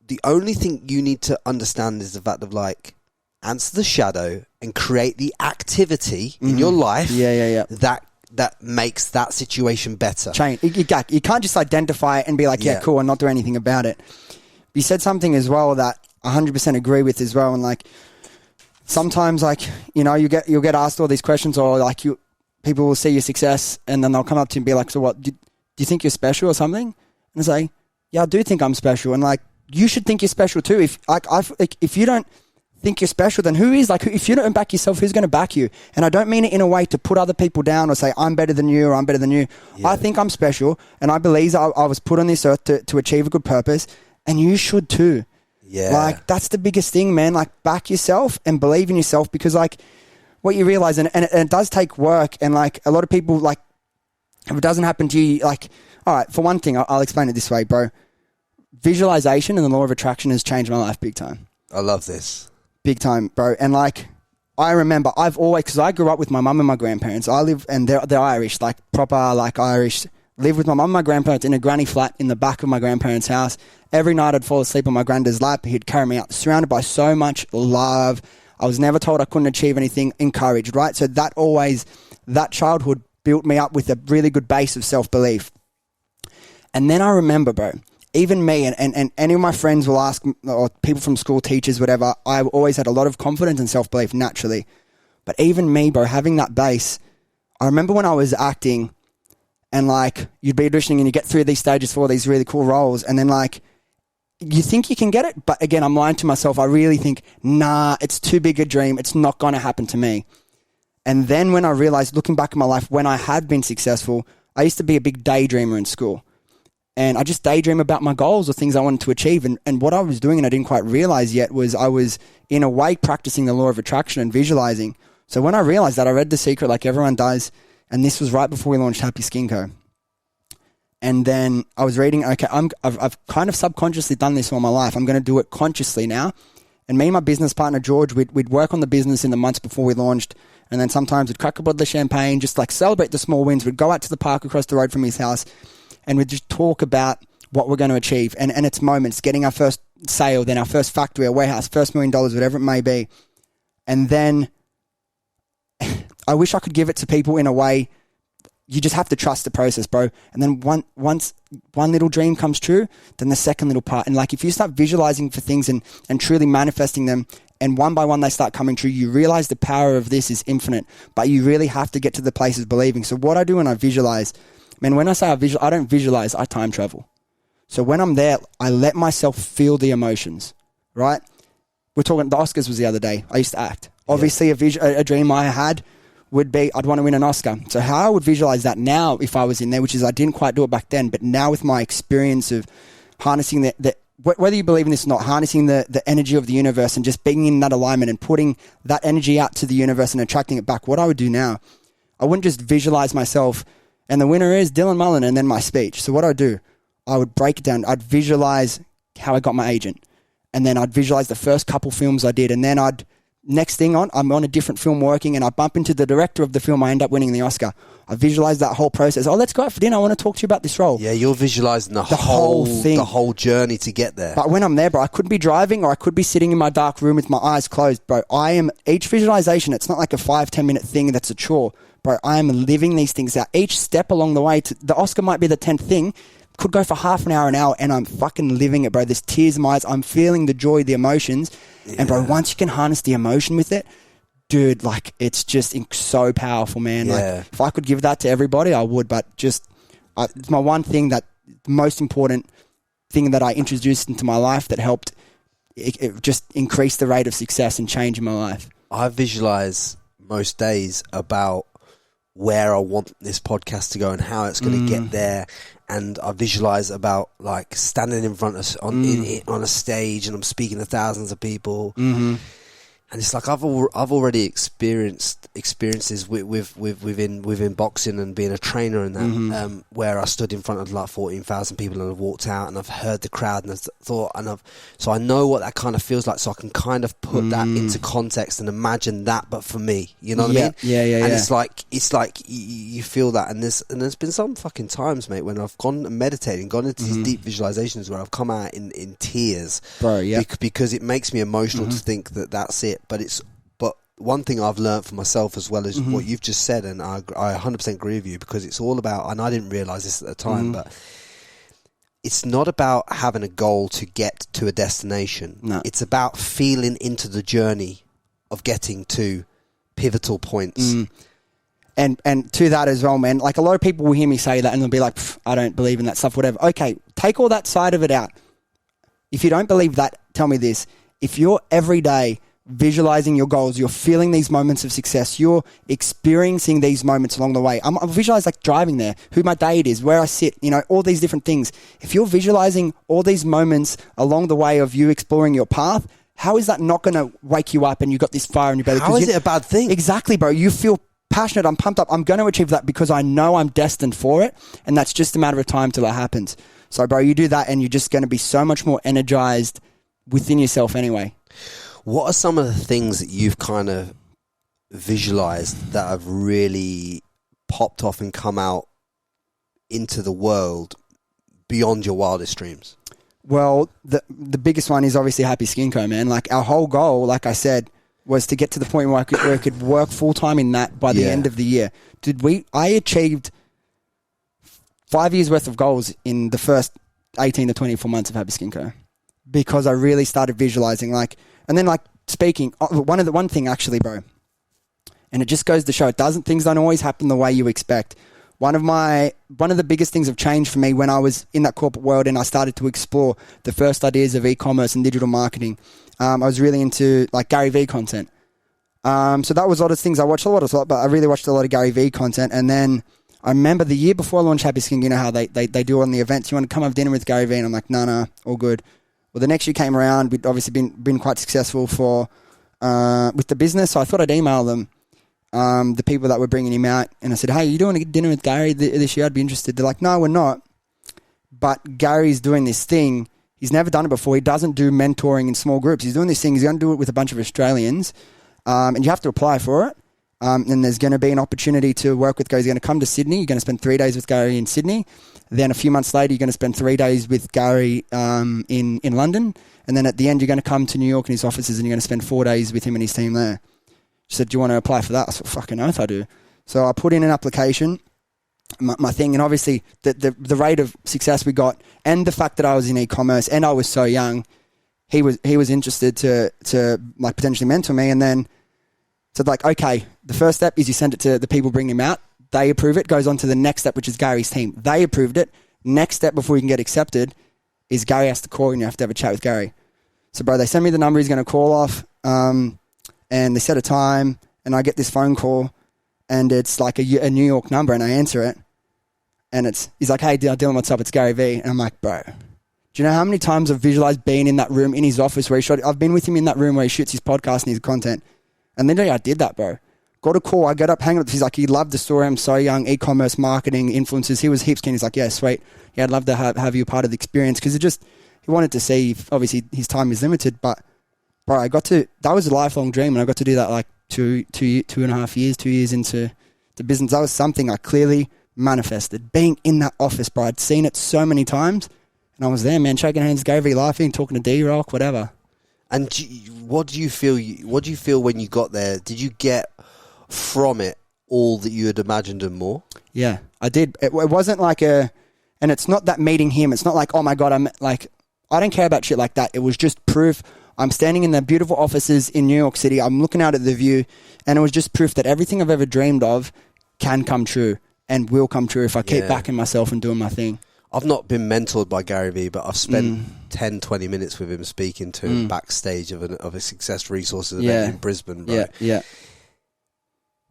The only thing you need to understand is the fact of like, answer the shadow and create the activity in your life that makes that situation better. You can't just identify it and be like, cool, and not do anything about it. You said something as well that I 100% agree with as well. And like, sometimes like, you know, you'll get asked all these questions, or like people will see your success and then they'll come up to you and be like, so what, do you think you're special or something? And it's like, yeah, I do think I'm special. And like, you should think you're special too. If you don't think you're special, then who is? Like, if you don't back yourself, who's going to back you? And I don't mean it in a way to put other people down or say I'm better than you or I'm better than you. I think I'm special, and I believe I was put on this earth to achieve a good purpose, and you should too. Like, that's the biggest thing, man. Like, back yourself and believe in yourself, because like what you realize, and it does take work, and like a lot of people, like, if it doesn't happen to you, like, all right, for one thing, I'll explain it this way, bro. Visualization and the law of attraction has changed my life big time. I love this. Big time, bro. And like, I remember I've always, because I grew up with my mum and my grandparents. I live, and they're Irish, like proper, like Irish. Live with my mum and my grandparents in a granny flat in the back of my grandparents' house. Every night I'd fall asleep on my granddad's lap. He'd carry me out, surrounded by so much love. I was never told I couldn't achieve anything, encouraged, right? So that childhood built me up with a really good base of self-belief. And then I remember, bro, even me and any of my friends will ask, or people from school, teachers, whatever, I always had a lot of confidence and self-belief naturally. But even me, bro, having that base, I remember when I was acting and like you'd be auditioning and you get through these stages for all these really cool roles and then like you think you can get it. But again, I'm lying to myself. I really think, nah, it's too big a dream. It's not going to happen to me. And then when I realized, looking back in my life, when I had been successful, I used to be a big daydreamer in school. And I just daydream about my goals or things I wanted to achieve. And what I was doing, and I didn't quite realize yet, was I was, in a way, practicing the law of attraction and visualizing. So when I realized that, I read The Secret like everyone does. And this was right before we launched Happy Skin Co. And then I was reading, okay, I've kind of subconsciously done this all my life. I'm going to do it consciously now. And me and my business partner, George, we'd work on the business in the months before we launched. And then sometimes we'd crack a bottle of champagne, just like celebrate the small wins. We'd go out to the park across the road from his house. And we'd just talk about what we're going to achieve. And it's moments, getting our first sale, then our first factory, our warehouse, first $1 million, whatever it may be. And then I wish I could give it to people in a way. You just have to trust the process, bro. And then once one little dream comes true, then the second little part. And like if you start visualizing for things and truly manifesting them, and one by one they start coming true, you realize the power of this is infinite. But you really have to get to the place of believing. So what I do when I visualize, man, when I say I don't visualize, I time travel. So when I'm there, I let myself feel the emotions, right? We're talking, the Oscars was the other day. I used to act. Obviously, a dream I had would be I'd want to win an Oscar. So how I would visualize that now if I was in there, which is I didn't quite do it back then, but now with my experience of harnessing the whether you believe in this or not, harnessing the energy of the universe and just being in that alignment and putting that energy out to the universe and attracting it back, what I would do now, I wouldn't just visualize myself and the winner is Dylan Mullan and then my speech. So what I'd do, I would break it down. I'd visualize how I got my agent, and then I'd visualize the first couple films I did, and then I'm on a different film working and I bump into the director of the film, I end up winning the Oscar. I visualize that whole process. Oh, let's go out for dinner. I want to talk to you about this role. Yeah, you're visualizing the whole thing, the whole journey to get there. But when I'm there, bro, I could be driving or I could be sitting in my dark room with my eyes closed, bro. Each visualization, it's not like a 5-10 minute thing that's a chore. Bro, I am living these things out. Each step along the way, the Oscar might be the 10th thing, could go for half an hour, and I'm fucking living it, bro. There's tears in my eyes. I'm feeling the joy, the emotions. Yeah. And, bro, once you can harness the emotion with it, dude, like, it's just so powerful, man. Yeah. Like, if I could give that to everybody, I would. But it's my one thing, the most important thing that I introduced into my life that helped it just increase the rate of success and change in my life. I visualize most days about where I want this podcast to go and how it's going to get there. And I visualize about like standing in front of on a stage and I'm speaking to thousands of people. Mm-hmm. And it's like I've already experienced experiences within boxing and being a trainer and that, where I stood in front of like 14,000 people and I've walked out and I've heard the crowd and I've thought so I know what that kind of feels like, so I can kind of put that into context and imagine that, but for me, you know what I mean? Yeah. And it's like you feel that, and there's been some fucking times, mate, when I've gone and meditated, gone into these deep visualizations where I've come out in tears, bro. Yeah, because it makes me emotional to think that that's it. But one thing I've learned for myself as well as what you've just said, and I 100% agree with you, because it's all about, and I didn't realise this at the time, but it's not about having a goal to get to a destination. No. It's about feeling into the journey of getting to pivotal points. And to that as well, man, like a lot of people will hear me say that and they'll be like, I don't believe in that stuff, whatever. Okay, take all that side of it out. If you don't believe that, tell me this. If you're every day visualizing your goals, you're feeling these moments of success, you're experiencing these moments along the way. I'm visualize like driving there, who my date is, where I sit, all these different things. If you're visualizing all these moments along the way of you exploring your path, how is that not going to wake you up and you got this fire in your belly? How is it a bad thing? Exactly, bro. You feel passionate, I'm pumped up, I'm going to achieve that because I know I'm destined for it, and that's just a matter of time till it happens. So, bro, you do that and you're just going to be so much more energized within yourself anyway. What are some of the things that you've kind of visualized that have really popped off and come out into the world beyond your wildest dreams? Well, the biggest one is obviously Happy Skin Co, man. Like, our whole goal, like I said, was to get to the point where I could work full time in that by the end of the year. I achieved 5 years worth of goals in the first 18 to 24 months of Happy Skin Co, because I really started visualizing, like, and then like speaking, one thing actually, bro, and it just goes to show things don't always happen the way you expect. One of the biggest things of change for me when I was in that corporate world and I started to explore the first ideas of e-commerce and digital marketing, I was really into like Gary Vee content. So that was a lot of things. I watched a lot, but I really watched a lot of Gary Vee content. And then I remember the year before I launched Happy Skin, you know how they do on the events, you want to come have dinner with Gary Vee? And I'm like, nah, all good. Well, the next year came around. We'd obviously been quite successful with the business. So I thought I'd email them. The people that were bringing him out, and I said, hey, you doing a dinner with Gary this year? I'd be interested. They're like, no, we're not. But Gary's doing this thing. He's never done it before. He doesn't do mentoring in small groups. He's doing this thing. He's going to do it with a bunch of Australians. And you have to apply for it. And there's going to be an opportunity to work with Gary. He's going to come to Sydney. You're going to spend 3 days with Gary in Sydney. Then a few months later, you're going to spend 3 days with Gary in London. And then at the end, you're going to come to New York in his offices and you're going to spend 4 days with him and his team there. She said, do you want to apply for that? I said, fucking oath I do. So I put in an application, my thing, and obviously the rate of success we got and the fact that I was in e-commerce and I was so young, he was interested to like potentially mentor me, and then said like, okay, the first step is you send it to the people bringing him out. They approve it, goes on to the next step, which is Gary's team. They approved it. Next step before you can get accepted is Gary has to call and you have to have a chat with Gary. So bro, they send me the number he's going to call off. And they set a time, and I get this phone call, and it's like a New York number, and I answer it, and he's like, hey, Dylan, what's up? It's Gary Vee. And I'm like, bro, do you know how many times I've visualized being in that room in his office where I've been with him in that room where he shoots his podcast and his content. And literally I did that, bro. Got a call. I got up, hang up. He's like, he loved the story. I'm so young, e-commerce marketing influencers. He was heaps keen. He's like, yeah, sweet. Yeah, I'd love to have you part of the experience, because he wanted to see, obviously his time is limited, but bro, that was a lifelong dream, and I got to do that like 2.5 years, 2 years into the business. That was something I clearly manifested. Being in that office, bro, I'd seen it so many times, and I was there, man, shaking hands, Gary, laughing, talking to D-Rock, whatever. And what do you feel when you got there? Did you get from it all that you had imagined and more? Yeah, I did. It wasn't like and it's not that meeting him. It's not like, oh my God, I don't care about shit like that. It was just proof. I'm standing in the beautiful offices in New York City. I'm looking out at the view, and it was just proof that everything I've ever dreamed of can come true and will come true if I keep backing myself and doing my thing. I've not been mentored by Gary Vee, but I've spent 10, 20 minutes with him speaking to him backstage of a Success Resources event in Brisbane, bro. Yeah.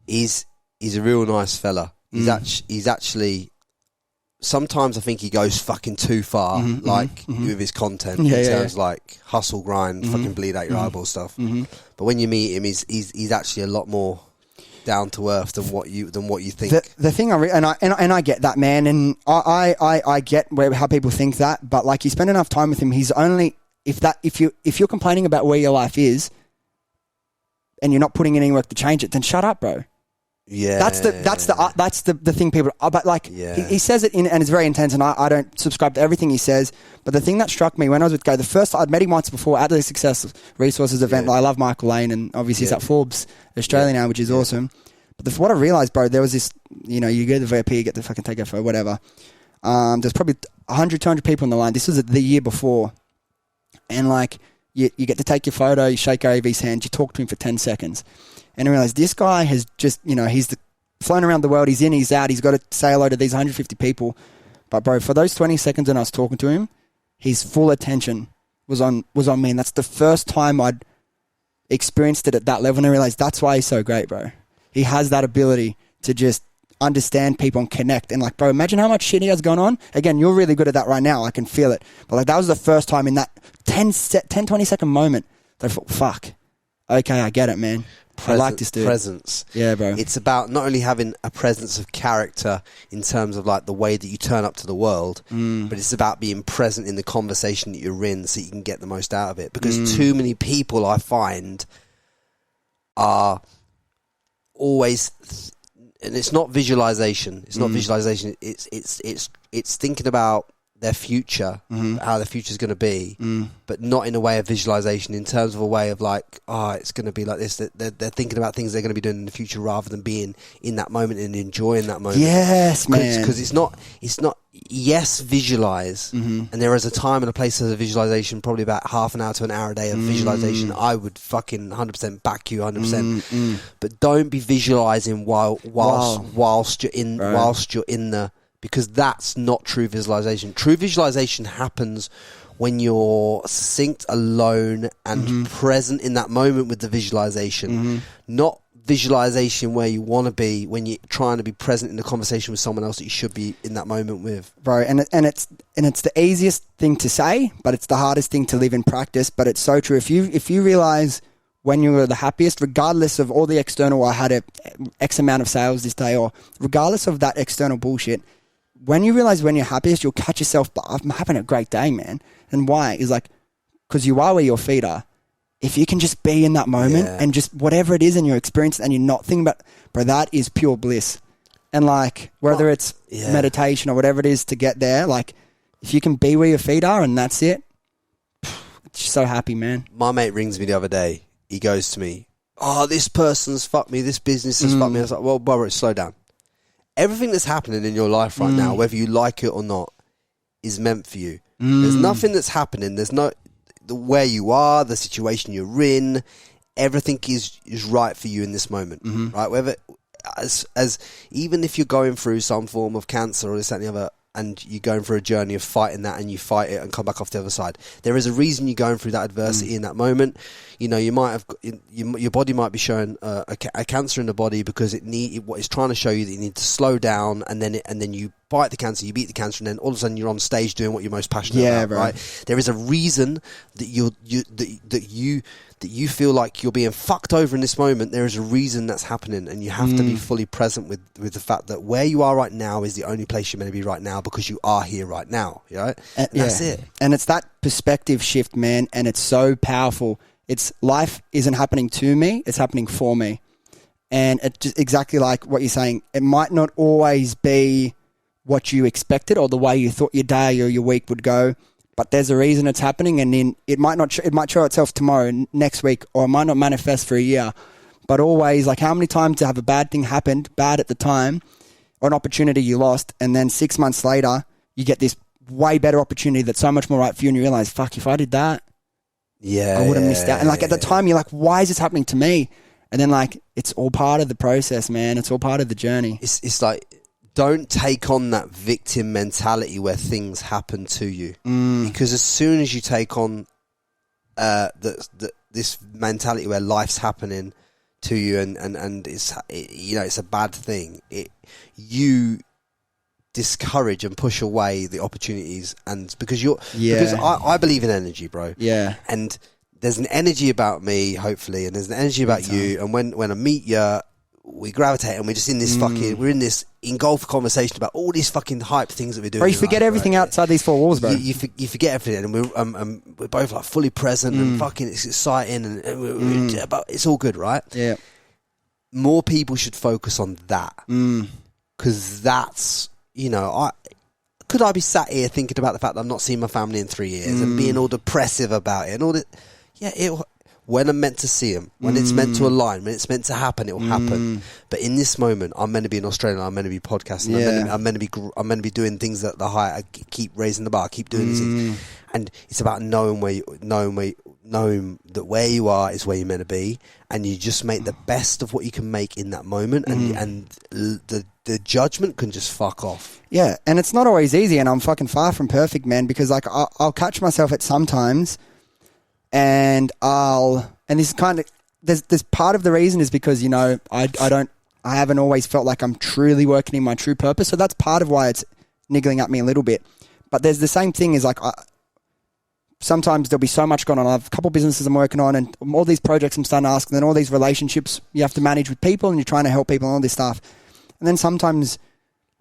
He's a real nice fella. He's actually... Sometimes I think he goes fucking too far, with his content in terms like hustle, grind, fucking bleed out your eyeball stuff. But when you meet him, he's actually a lot more down to earth than what you think. The thing I get that, man, and I get how people think that, but like, you spend enough time with him, he's only if you're complaining about where your life is, and you're not putting in any work to change it, then shut up, bro. Yeah, that's the thing people. But like, he says it and it's very intense, and I don't subscribe to everything he says. But the thing that struck me when I was with Gary, the first I'd met him once before at the Success Resources event. I love Michael Lane, and obviously he's at Forbes Australia now, which is awesome. But what I realized, bro, there was this. You know, you go to the VP, you get the fucking takeover, whatever. There's probably 100, 200 people on the line. This was the year before, and like, you get to take your photo, you shake Gary Vee's hand, you talk to him for 10 seconds. And I realized this guy has just, he's flown around the world, he's in, he's out, he's got to say hello to these 150 people. But bro, for those 20 seconds when I was talking to him, his full attention was on me. And that's the first time I'd experienced it at that level. And I realized that's why he's so great, bro. He has that ability to just understand people and connect. And like, bro, imagine how much shit he has going on. Again, you're really good at that right now. I can feel it. But like, that was the first time in that 10, 20 second moment that I thought, fuck, okay, I get it, man. I like this dude. Presence. Yeah, bro. It's about not only having a presence of character in terms of like the way that you turn up to the world, but it's about being present in the conversation that you're in so you can get the most out of it. Because too many people, I find, are always, and it's not visualization. It's not visualization. It's thinking about their future, how their future is going to be, but not in a way of visualization, in terms of a way of like, it's going to be like this. They're thinking about things they're going to be doing in the future rather than being in that moment and enjoying that moment. Yes, man. Because it's not, yes, visualize. And there is a time and a place for the visualization, probably about half an hour to an hour a day of visualization. I would fucking 100% back you 100%. But don't be visualizing whilst you're in the, because that's not true visualization. True visualization happens when you're succinct, alone, and present in that moment with the visualization. Not visualization where you want to be when you're trying to be present in the conversation with someone else that you should be in that moment with. Bro, and it's the easiest thing to say, but it's the hardest thing to live in practice. But it's so true. If you realize when you were the happiest, regardless of all the external, I had a X amount of sales this day, or regardless of that external bullshit, when you realize when you're happiest, you'll catch yourself, I'm having a great day, man. And why? Is like, because you are where your feet are. If you can just be in that moment and just whatever it is in your experience and you're not thinking about, bro, that is pure bliss. And like, whether it's meditation or whatever it is to get there, like, if you can be where your feet are and that's it, it's just so happy, man. My mate rings me the other day. He goes to me, this person's fucked me, this business has fucked me. I was like, well, brother, slow down. Everything that's happening in your life right now, whether you like it or not, is meant for you. There's nothing that's happening. There's no, where you are, the situation you're in, everything is right for you in this moment, right? Whether as even if you're going through some form of cancer or this, that, and the other, and you're going through a journey of fighting that, and you fight it and come back off the other side. There is a reason you're going through that adversity in that moment. You know, you might have your body might be showing a cancer in the body because what it's trying to show you that you need to slow down, and then you fight the cancer, you beat the cancer, and then all of a sudden you're on stage doing what you're most passionate about. Right? There is a reason that you feel like you're being fucked over in this moment. There is a reason that's happening, and you have to be fully present with the fact that where you are right now is the only place you're meant to be right now, because you are here right now. Right? And that's it. And it's that perspective shift, man, and it's so powerful. It's life isn't happening to me, it's happening for me. And it just exactly like what you're saying, it might not always be what you expected or the way you thought your day or your week would go, but there's a reason it's happening, and then it might show itself tomorrow, next week, or it might not manifest for a year. But always, like, how many times to have a bad thing happened, bad at the time, or an opportunity you lost, and then 6 months later you get this way better opportunity that's so much more right for you, and you realize, fuck, if I did that, I would have missed out. And like at the time you're like, why is this happening to me? And then like, it's all part of the process, man. It's all part of the journey. It's like, don't take on that victim mentality where things happen to you, because as soon as you take on this mentality where life's happening to you and it's a bad thing, you discourage and push away the opportunities, and because I believe in energy, bro. Yeah. And there's an energy about me, hopefully, and there's an energy about you, and when I meet you, we gravitate, and we're just in this we're in this engulfed conversation about all these fucking hype things that we're doing. Bro, you forget everything outside these four walls, bro. You forget everything, and we're both like fully present and fucking, it's exciting, and it's all good, right? Yeah. More people should focus on that, because that's, could I be sat here thinking about the fact that I'm not seeing my family in 3 years and being all depressive about it and all that? Yeah, when I'm meant to see them, when it's meant to align, when it's meant to happen, it will happen. But in this moment, I'm meant to be in Australia. I'm meant to be podcasting. Yeah. I'm meant to be doing things that the height. I keep raising the bar. I keep doing these things, and it's about knowing that where you are is where you're meant to be, and you just make the best of what you can make in that moment, and the judgment can just fuck off. Yeah, and it's not always easy, and I'm fucking far from perfect, man. Because like I'll catch myself at sometimes. And this is kind of, there's part of the reason is because, I haven't always felt like I'm truly working in my true purpose. So that's part of why it's niggling at me a little bit. But there's the same thing is like, sometimes there'll be so much going on. I have a couple of businesses I'm working on, and all these projects I'm starting to ask, and then all these relationships you have to manage with people, and you're trying to help people and all this stuff. And then sometimes,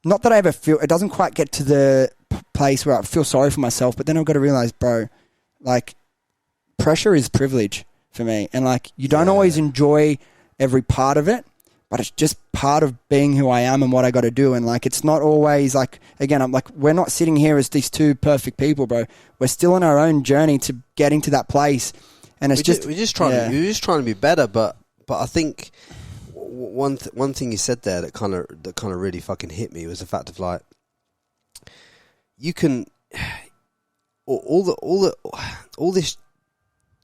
not that I ever feel, it doesn't quite get to the place where I feel sorry for myself, but then I've got to realize, bro, like, pressure is privilege for me, and like, you don't always enjoy every part of it, but it's just part of being who I am and what I got to do. And like, it's not always like, again, I'm like, we're not sitting here as these two perfect people, bro. We're still on our own journey to getting to that place. And it's we're just trying to be better. But I think one thing you said there that kind of really fucking hit me was the fact of like, you can, all this,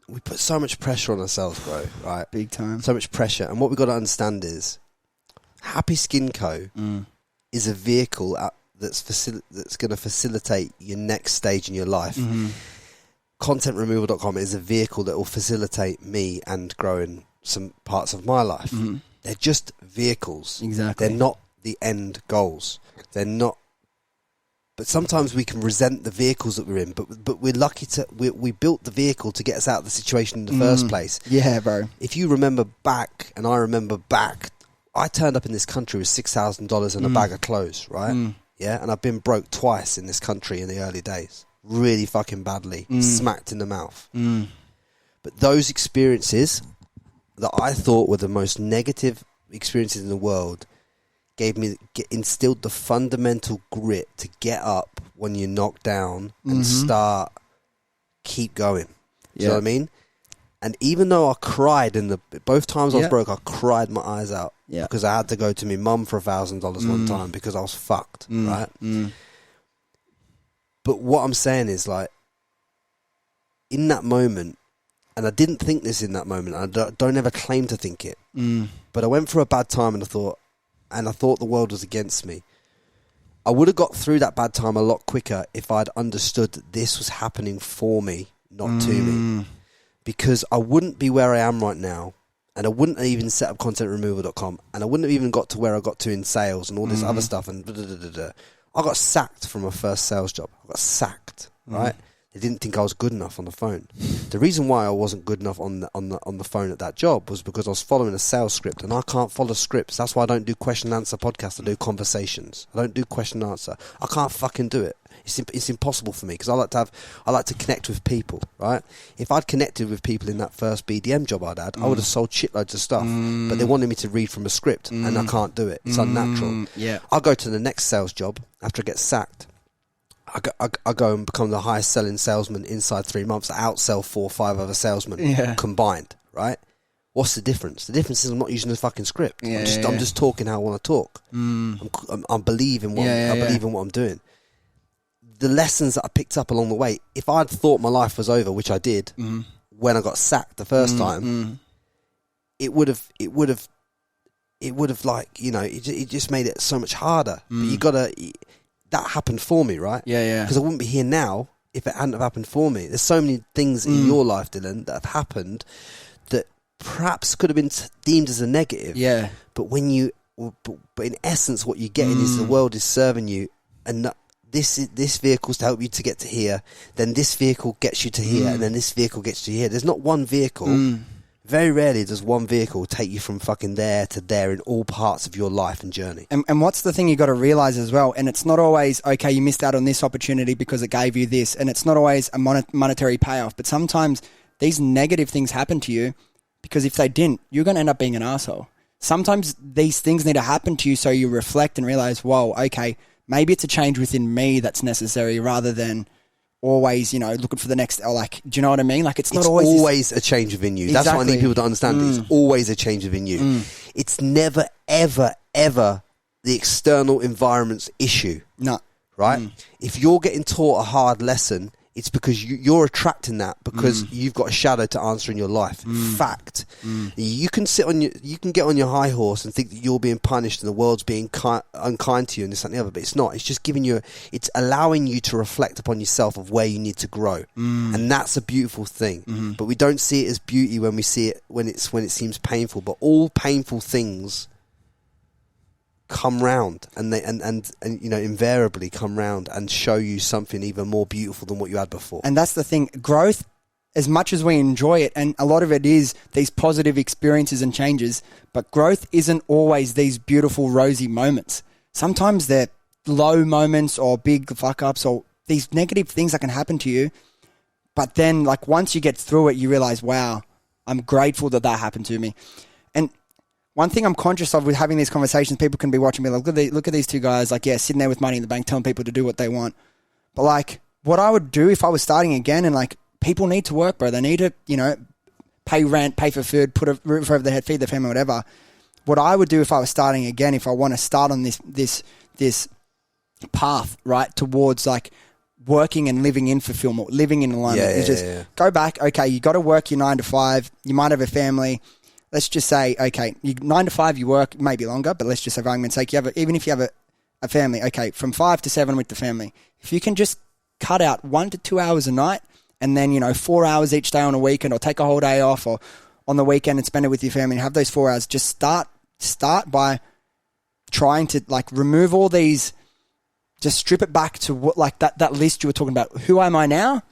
we put so much pressure on ourselves, bro, right? Big time. So much pressure. And what we've got to understand is Happy Skin Co. is a vehicle that's going to facilitate your next stage in your life. Mm-hmm. ContentRemoval.com is a vehicle that will facilitate me and growing some parts of my life. Mm-hmm. They're just vehicles. Exactly. They're not the end goals. They're not. But sometimes we can resent the vehicles that we're in. But we're lucky we built the vehicle to get us out of the situation in the first place. Yeah, bro. If you remember back, and I remember back, I turned up in this country with $6,000 and a bag of clothes, right? Yeah, and I've been broke twice in this country in the early days. Really fucking badly. Smacked in the mouth. But those experiences that I thought were the most negative experiences in the world instilled the fundamental grit to get up when you're knocked down and keep going. Do you know what I mean? And even though I cried both times I was broke, I cried my eyes out because I had to go to my mum for $1,000 one time because I was fucked, right? But what I'm saying is, like, in that moment, and I didn't think this in that moment, I don't ever claim to think it, but I went through a bad time and I thought the world was against me. I would have got through that bad time a lot quicker if I'd understood that this was happening for me, not to me. Because I wouldn't be where I am right now, and I wouldn't have even set up ContentRemoval.com, and I wouldn't have even got to where I got to in sales and all this other stuff. And I got sacked from my first sales job. I got sacked, right? They didn't think I was good enough on the phone. The reason why I wasn't good enough on the phone at that job was because I was following a sales script, and I can't follow scripts. That's why I don't do question and answer podcasts. I do conversations. I don't do question and answer. I can't fucking do it. It's impossible for me because I like to connect with people, right? If I'd connected with people in that first BDM job I'd had, I would have sold shitloads of stuff. But they wanted me to read from a script, and I can't do it. It's unnatural. Yeah. I'll go to the next sales job after I get sacked. I go and become the highest selling salesman inside 3 months. I outsell 4 or 5 other salesmen combined, right? What's the difference? The difference is I'm not using a fucking script. I'm just talking how I want to talk. I believe in what I'm doing. The lessons that I picked up along the way, if I'd thought my life was over, which I did when I got sacked the first time, it would have like, you know, it just made it so much harder. But that happened for me, right? Yeah. Because I wouldn't be here now if it hadn't have happened for me. There's so many things in your life, Dylan, that have happened that perhaps could have been deemed as a negative. Yeah. But but in essence, what you're getting is the world is serving you, and this vehicle's to help you to get to here. Then this vehicle gets you to here, and then this vehicle gets you here. There's not one vehicle. Very rarely does one vehicle take you from fucking there to there in all parts of your life and journey. And what's the thing you got to realize as well? And it's not always, okay, you missed out on this opportunity because it gave you this. And it's not always a monetary payoff. But sometimes these negative things happen to you because if they didn't, you're going to end up being an asshole. Sometimes these things need to happen to you so you reflect and realize, whoa, okay, maybe it's a change within me that's necessary rather than always, you know, looking for the next, or like, do you know what I mean? Like, it's not always a change within you. Exactly. That's what I need people to understand. It's always a change within you. It's never, ever, ever the external environment's issue. No. Right? If you're getting taught a hard lesson, it's because you're attracting that because you've got a shadow to answer in your life. Fact. You can get on your high horse and think that you're being punished and the world's being unkind to you and this and the other, but it's not. It's just it's allowing you to reflect upon yourself of where you need to grow, and that's a beautiful thing. But we don't see it as beauty when we see it when it seems painful. But all painful things come round, and they and you know, invariably come round and show you something even more beautiful than what you had before. And that's the thing. Growth, as much as we enjoy it, and a lot of it is these positive experiences and changes, but growth isn't always these beautiful rosy moments. Sometimes they're low moments or big fuck ups or these negative things that can happen to you. But then, like, once you get through it, you realize, wow, I'm grateful that happened to me. And one thing I'm conscious of with having these conversations, people can be watching me like, look at these two guys, like, yeah, sitting there with money in the bank, telling people to do what they want. But like, what I would do if I was starting again, and like, people need to work, bro. They need to, you know, pay rent, pay for food, put a roof over their head, feed their family, whatever. What I would do if I was starting again, if I want to start on this path, right, towards like working and living in fulfillment, living in alignment, is just go back. Okay, you got to work your 9 to 5. You might have a family. Let's just say, okay, 9 to 5 you work, maybe longer, but let's just say, for argument's sake, even if you have a family, okay, from 5 to 7 with the family. If you can just cut out 1 to 2 hours a night, and then, you know, 4 hours each day on a weekend, or take a whole day off, or on the weekend and spend it with your family and have those 4 hours. Just start by trying to like remove all these, just strip it back to what, like that list you were talking about. Who am I now?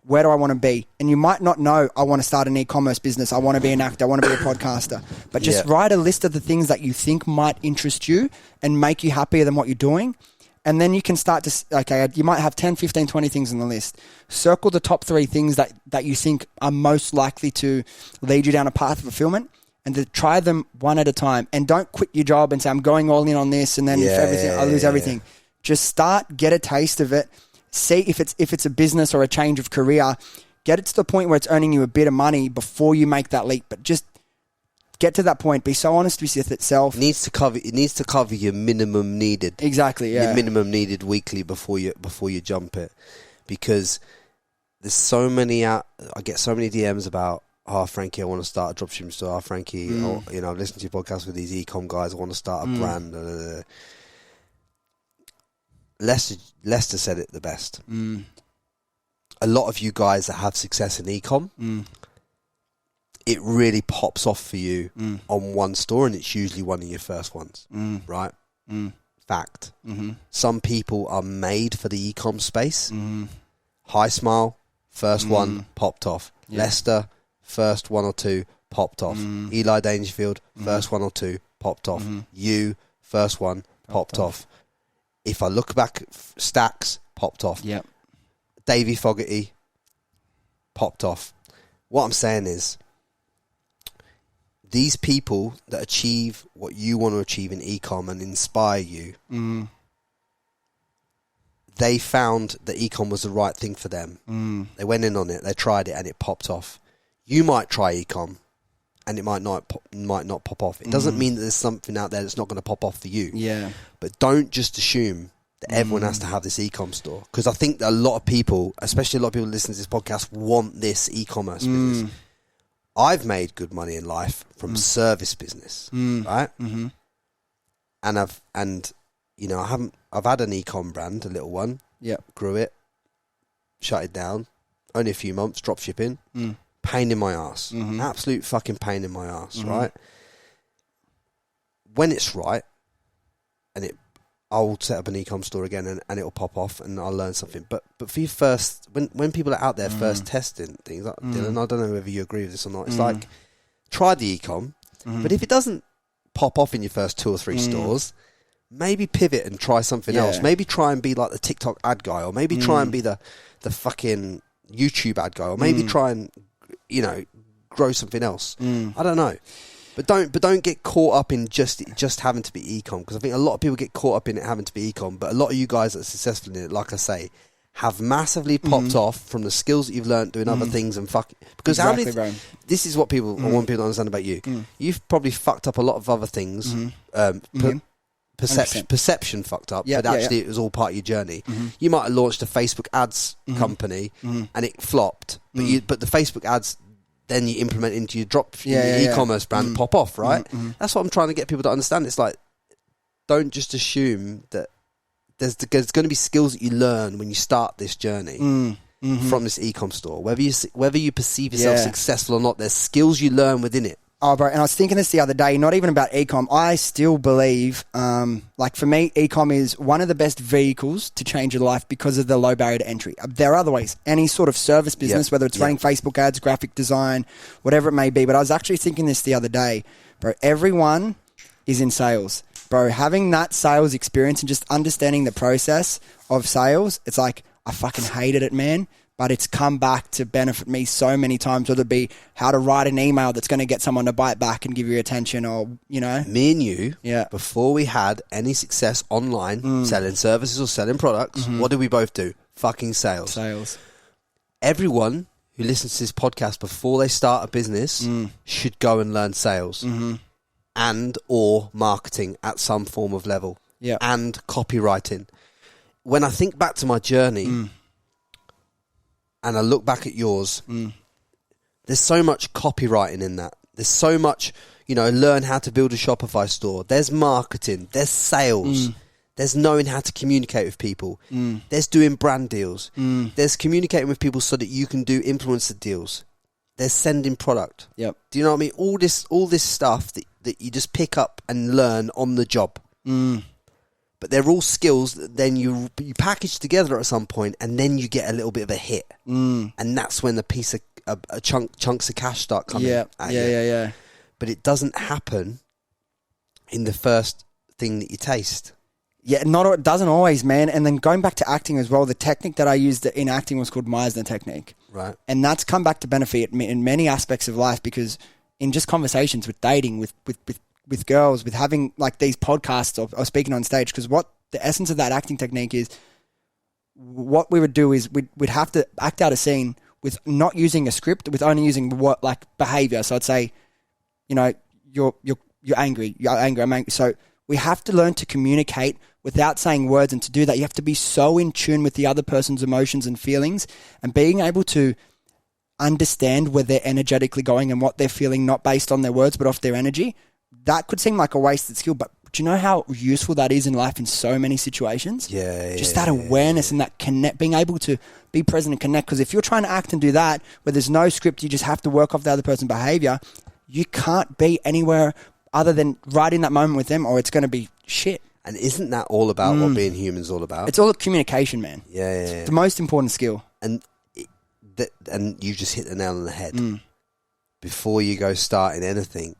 Where do I want to be? And you might not know, I want to start an e-commerce business. I want to be an actor. I want to be a podcaster. But just write a list of the things that you think might interest you and make you happier than what you're doing. And then you can start to, okay, you might have 10, 15, 20 things on the list. Circle the top 3 things that you think are most likely to lead you down a path of fulfillment, and to try them one at a time. And don't quit your job and say, I'm going all in on this, and then I lose everything. Just start, get a taste of it. See if it's a business or a change of career. Get it to the point where it's earning you a bit of money before you make that leap. But just get to that point. Be so honest with yourself. It needs to cover your minimum needed. Exactly. Yeah. Your minimum needed weekly before you jump it, because there's so many I get so many DMs about, oh, Frankie, I want to start a dropshipping store. Oh, Frankie, you know, I've listened to your podcast with these ecom guys. I want to start a brand. Lester said it the best. A lot of you guys that have success in ecom, it really pops off for you on one store, and it's usually one of your first ones, right? Fact. Some people are made for the ecom space. High Smile, first one, popped off. Lester, first 1 or 2, popped off. Eli Dangerfield, first 1 or 2, popped off. You, first one, popped off. If I look back, Stacks, popped off. Yep. Davey Fogarty, popped off. What I'm saying is, these people that achieve what you want to achieve in ecom and inspire you, they found that ecom was the right thing for them. They went in on it, they tried it, and it popped off. You might try ecom, and it might not pop off. It doesn't mean that there's something out there that's not going to pop off for you. Yeah. But don't just assume that everyone has to have this ecom store, because I think that a lot of people, especially a lot of people listening to this podcast, want this e-commerce business. I've made good money in life from service business, right? And you know, I've had an ecom brand, a little one. Yeah. Grew it, shut it down. Only a few months, drop shipping. Pain in my ass. Absolute fucking pain in my ass, right? When it's right, and I'll set up an ecom store again, and it'll pop off, and I'll learn something. But for your first, when people are out there first testing things, like Dylan, I don't know whether you agree with this or not. It's like, try the ecom, but if it doesn't pop off in your first 2 or 3 stores, maybe pivot and try something else. Maybe try and be like the TikTok ad guy, or maybe try and be the fucking YouTube ad guy, or maybe try and, you know, grow something else. I don't know. But don't get caught up in just having to be ecom, because I think a lot of people get caught up in it having to be ecom. But a lot of you guys that are successful in it, like I say, have massively popped off from the skills that you've learned doing other things and because exactly, this is what people I want people to understand about you. You've probably fucked up a lot of other things. Perception fucked up, but actually it was all part of your journey. You might have launched a Facebook ads company and it flopped, but the Facebook ads, then you implement into your e-commerce brand, pop off, right? That's what I'm trying to get people to understand. It's like, don't just assume that there's going to be skills that you learn when you start this journey from this e-com store. Whether you perceive yourself successful or not, there's skills you learn within it. Oh, bro, and I was thinking this the other day, not even about ecom. I still believe, like for me, ecom is one of the best vehicles to change your life because of the low barrier to entry. There are other ways. Any sort of service business, whether it's running Facebook ads, graphic design, whatever it may be. But I was actually thinking this the other day, bro, everyone is in sales. Bro, having that sales experience and just understanding the process of sales, it's like, I fucking hated it, man. but it's come back to benefit me so many times, whether it be how to write an email that's going to get someone to bite back and give you attention, or, you know. Me and you, before we had any success online, selling services or selling products, what did we both do? Fucking sales. Everyone who listens to this podcast before they start a business should go and learn sales and or marketing at some form of level and copywriting. When I think back to my journey and I look back at yours, there's so much copywriting in that. There's so much, you know, learn how to build a Shopify store. There's marketing. There's sales. There's knowing how to communicate with people. There's doing brand deals. There's communicating with people so that you can do influencer deals. There's sending product. Do you know what I mean? All this stuff that you just pick up and learn on the job. But they're all skills that then you package together at some point, and then you get a little bit of a hit. And that's when the piece of chunks of cash start coming. Yeah. But it doesn't happen in the first thing that you taste. Yeah, it doesn't always, man. And then going back to acting as well, the technique that I used in acting was called Meisner technique. Right. And that's come back to benefit me in many aspects of life, because in just conversations with dating, with girls, with having like these podcasts or speaking on stage, because what the essence of that acting technique is, what we would do is we'd have to act out a scene with not using a script, with only using what, like, behavior. So I'd say, you know, you're angry, I'm angry. So we have to learn to communicate without saying words, and to do that, you have to be so in tune with the other person's emotions and feelings, and being able to understand where they're energetically going and what they're feeling, not based on their words, but off their energy. That could seem like a wasted skill, but do you know how useful that is in life in so many situations? Just that awareness and that connect, being able to be present and connect. Because if you're trying to act and do that, where there's no script, you just have to work off the other person's behavior, you can't be anywhere other than right in that moment with them, or it's going to be shit. And isn't that all about what being human is all about? It's all communication, man. It's the most important skill. And you just hit the nail on the head. Before you go starting anything,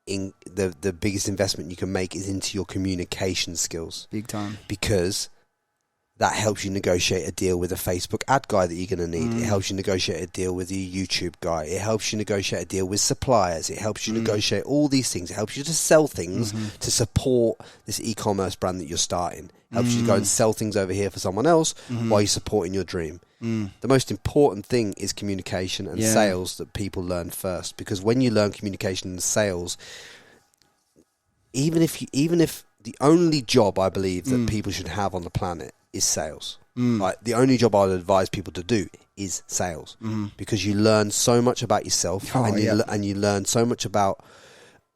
in the biggest investment you can make is into your communication skills. Big time. Because that helps you negotiate a deal with a Facebook ad guy that you're going to need. It helps you negotiate a deal with your YouTube guy. It helps you negotiate a deal with suppliers. It helps you negotiate all these things. It helps you to sell things to support this e-commerce brand that you're starting. It helps you to go and sell things over here for someone else while you're supporting your dream. The most important thing is communication and sales that people learn first. Because when you learn communication and sales, even if the only job I believe that people should have on the planet is sales. Like, the only job I would advise people to do is sales, because you learn so much about yourself, and you learn so much about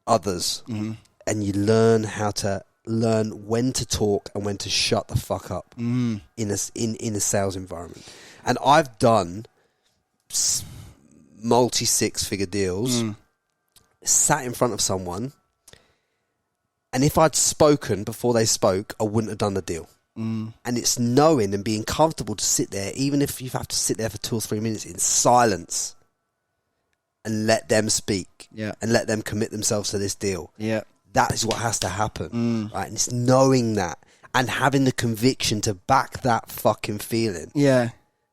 others, and you learn how to learn when to talk and when to shut the fuck up in a sales environment. And I've done multi 6-figure deals, sat in front of someone, and if I'd spoken before they spoke, I wouldn't have done the deal. And it's knowing and being comfortable to sit there, even if you have to sit there for 2 or 3 minutes in silence, and let them speak, and let them commit themselves to this deal. That is what has to happen, right? And it's knowing that and having the conviction to back that fucking feeling.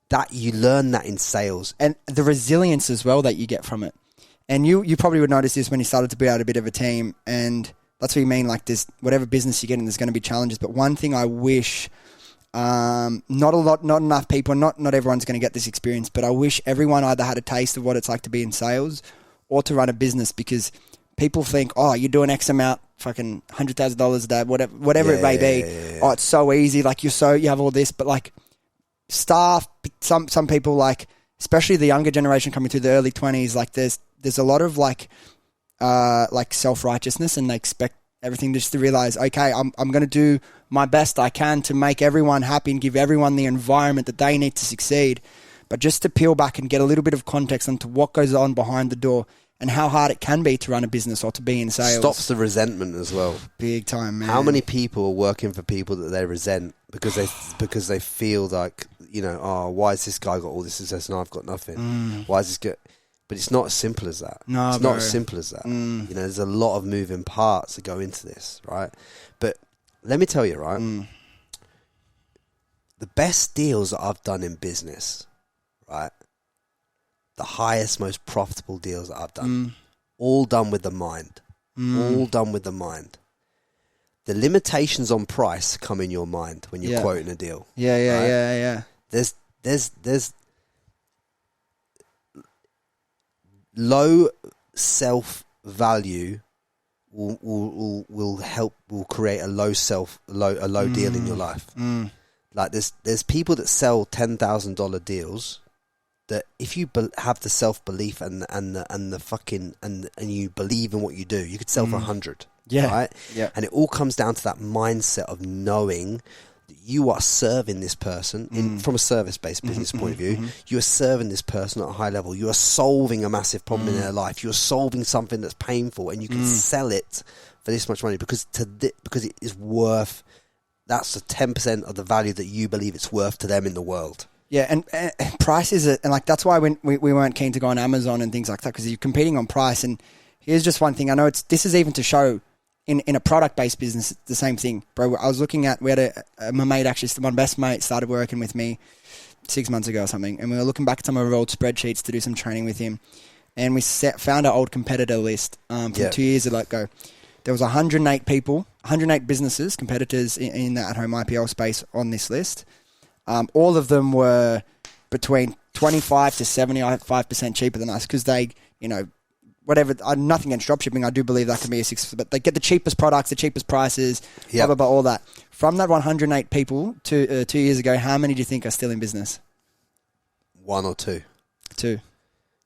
That you learn that in sales, and the resilience as well that you get from it. And you probably would notice this when you started to build out a bit of a team, and that's what you mean. Like, this, whatever business you get in, there's going to be challenges. But one thing I wish, not enough people, not everyone's going to get this experience, but I wish everyone either had a taste of what it's like to be in sales or to run a business, because people think, oh, you're doing X amount, fucking $100,000 a day, whatever it may be. Oh, it's so easy. Like, you have all this, but like staff, some people, like, especially the younger generation coming through the early 20s, like there's a lot of like self-righteousness, and they expect everything just to realize, okay, I'm going to do my best I can to make everyone happy and give everyone the environment that they need to succeed. But just to peel back and get a little bit of context onto what goes on behind the door and how hard it can be to run a business or to be in sales. Stops the resentment as well. Big time, man. How many people are working for people that they resent because they feel like, you know, oh, why has this guy got all this success and I've got nothing? Why is this good? But it's not as simple as that. No, it's not as simple as that. You know, there's a lot of moving parts that go into this, right? But let me tell you, right? The best deals that I've done in business right? The highest, most profitable deals that I've done, all done with the mind. All done with the mind. The limitations on price come in your mind when you're quoting a deal. Yeah. There's low self-value will create a low deal in your life. Like there's people that sell $10,000 deals that if you have the self-belief and you believe in what you do, you could sell for 100. Right? Yeah. And it all comes down to that mindset of knowing that you are serving this person from a service-based business point of view. You are serving this person at a high level. You are solving a massive problem in their life. You are solving something that's painful, and you can sell it for this much money because it is worth. That's the 10% of the value that you believe it's worth to them in the world. Yeah, and price is and like that's why when we weren't keen to go on Amazon and things like that, because you're competing on price. And here's just one thing. I know this is even to show in a product-based business, it's the same thing, bro. I was looking at, we had my mate, actually, my best mate started working with me 6 months ago or something, and we were looking back at some of our old spreadsheets to do some training with him, and we found our old competitor list from 2 years ago. There was 108 people, 108 businesses, competitors in the at-home IPL space on this list. All of them were between 25 to 75% cheaper than us because they, whatever, nothing against dropshipping, I do believe that can be a success, but they get the cheapest products, the cheapest prices, blah, blah, blah, all that. From that 108 people 2 years ago, how many do you think are still in business? 1 or 2. 2.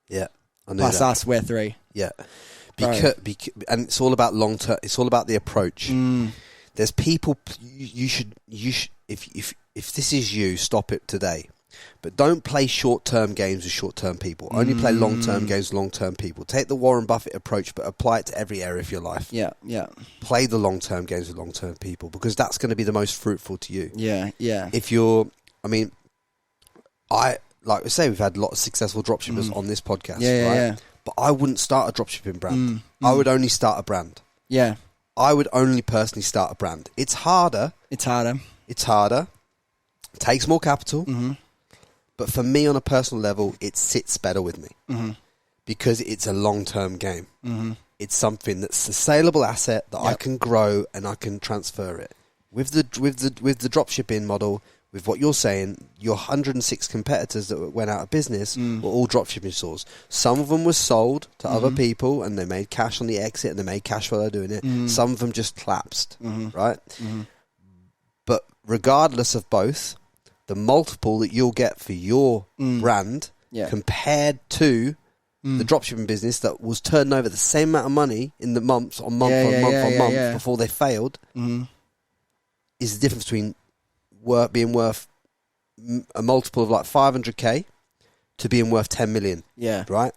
Yeah. I knew Plus that. us, we're 3. Yeah. Because, and it's all about long term. It's all about the approach. There's people you should if this is you, stop it today. But don't play short-term games with short-term people. Only play long-term games with long-term people. Take the Warren Buffett approach, but apply it to every area of your life. Yeah. Play the long-term games with long-term people because that's going to be the most fruitful to you. Yeah. If like we say, we've had a lot of successful dropshippers on this podcast, right? Yeah. But I wouldn't start a dropshipping brand. I would only start a brand. Yeah. I would only personally start a brand. It's harder. It takes more capital. But for me, on a personal level, it sits better with me because it's a long-term game. It's something that's a saleable asset that I can grow and I can transfer it. With the dropshipping model, with what you're saying, your 106 competitors that went out of business were all dropshipping stores. Some of them were sold to other people and they made cash on the exit and they made cash while they're doing it. Some of them just collapsed, right? But regardless of both, the multiple that you'll get for your brand compared to the dropshipping business that was turning over the same amount of money in the month on month before they failed is the difference between being worth a multiple of like 500k to being worth 10 million. Yeah. Right?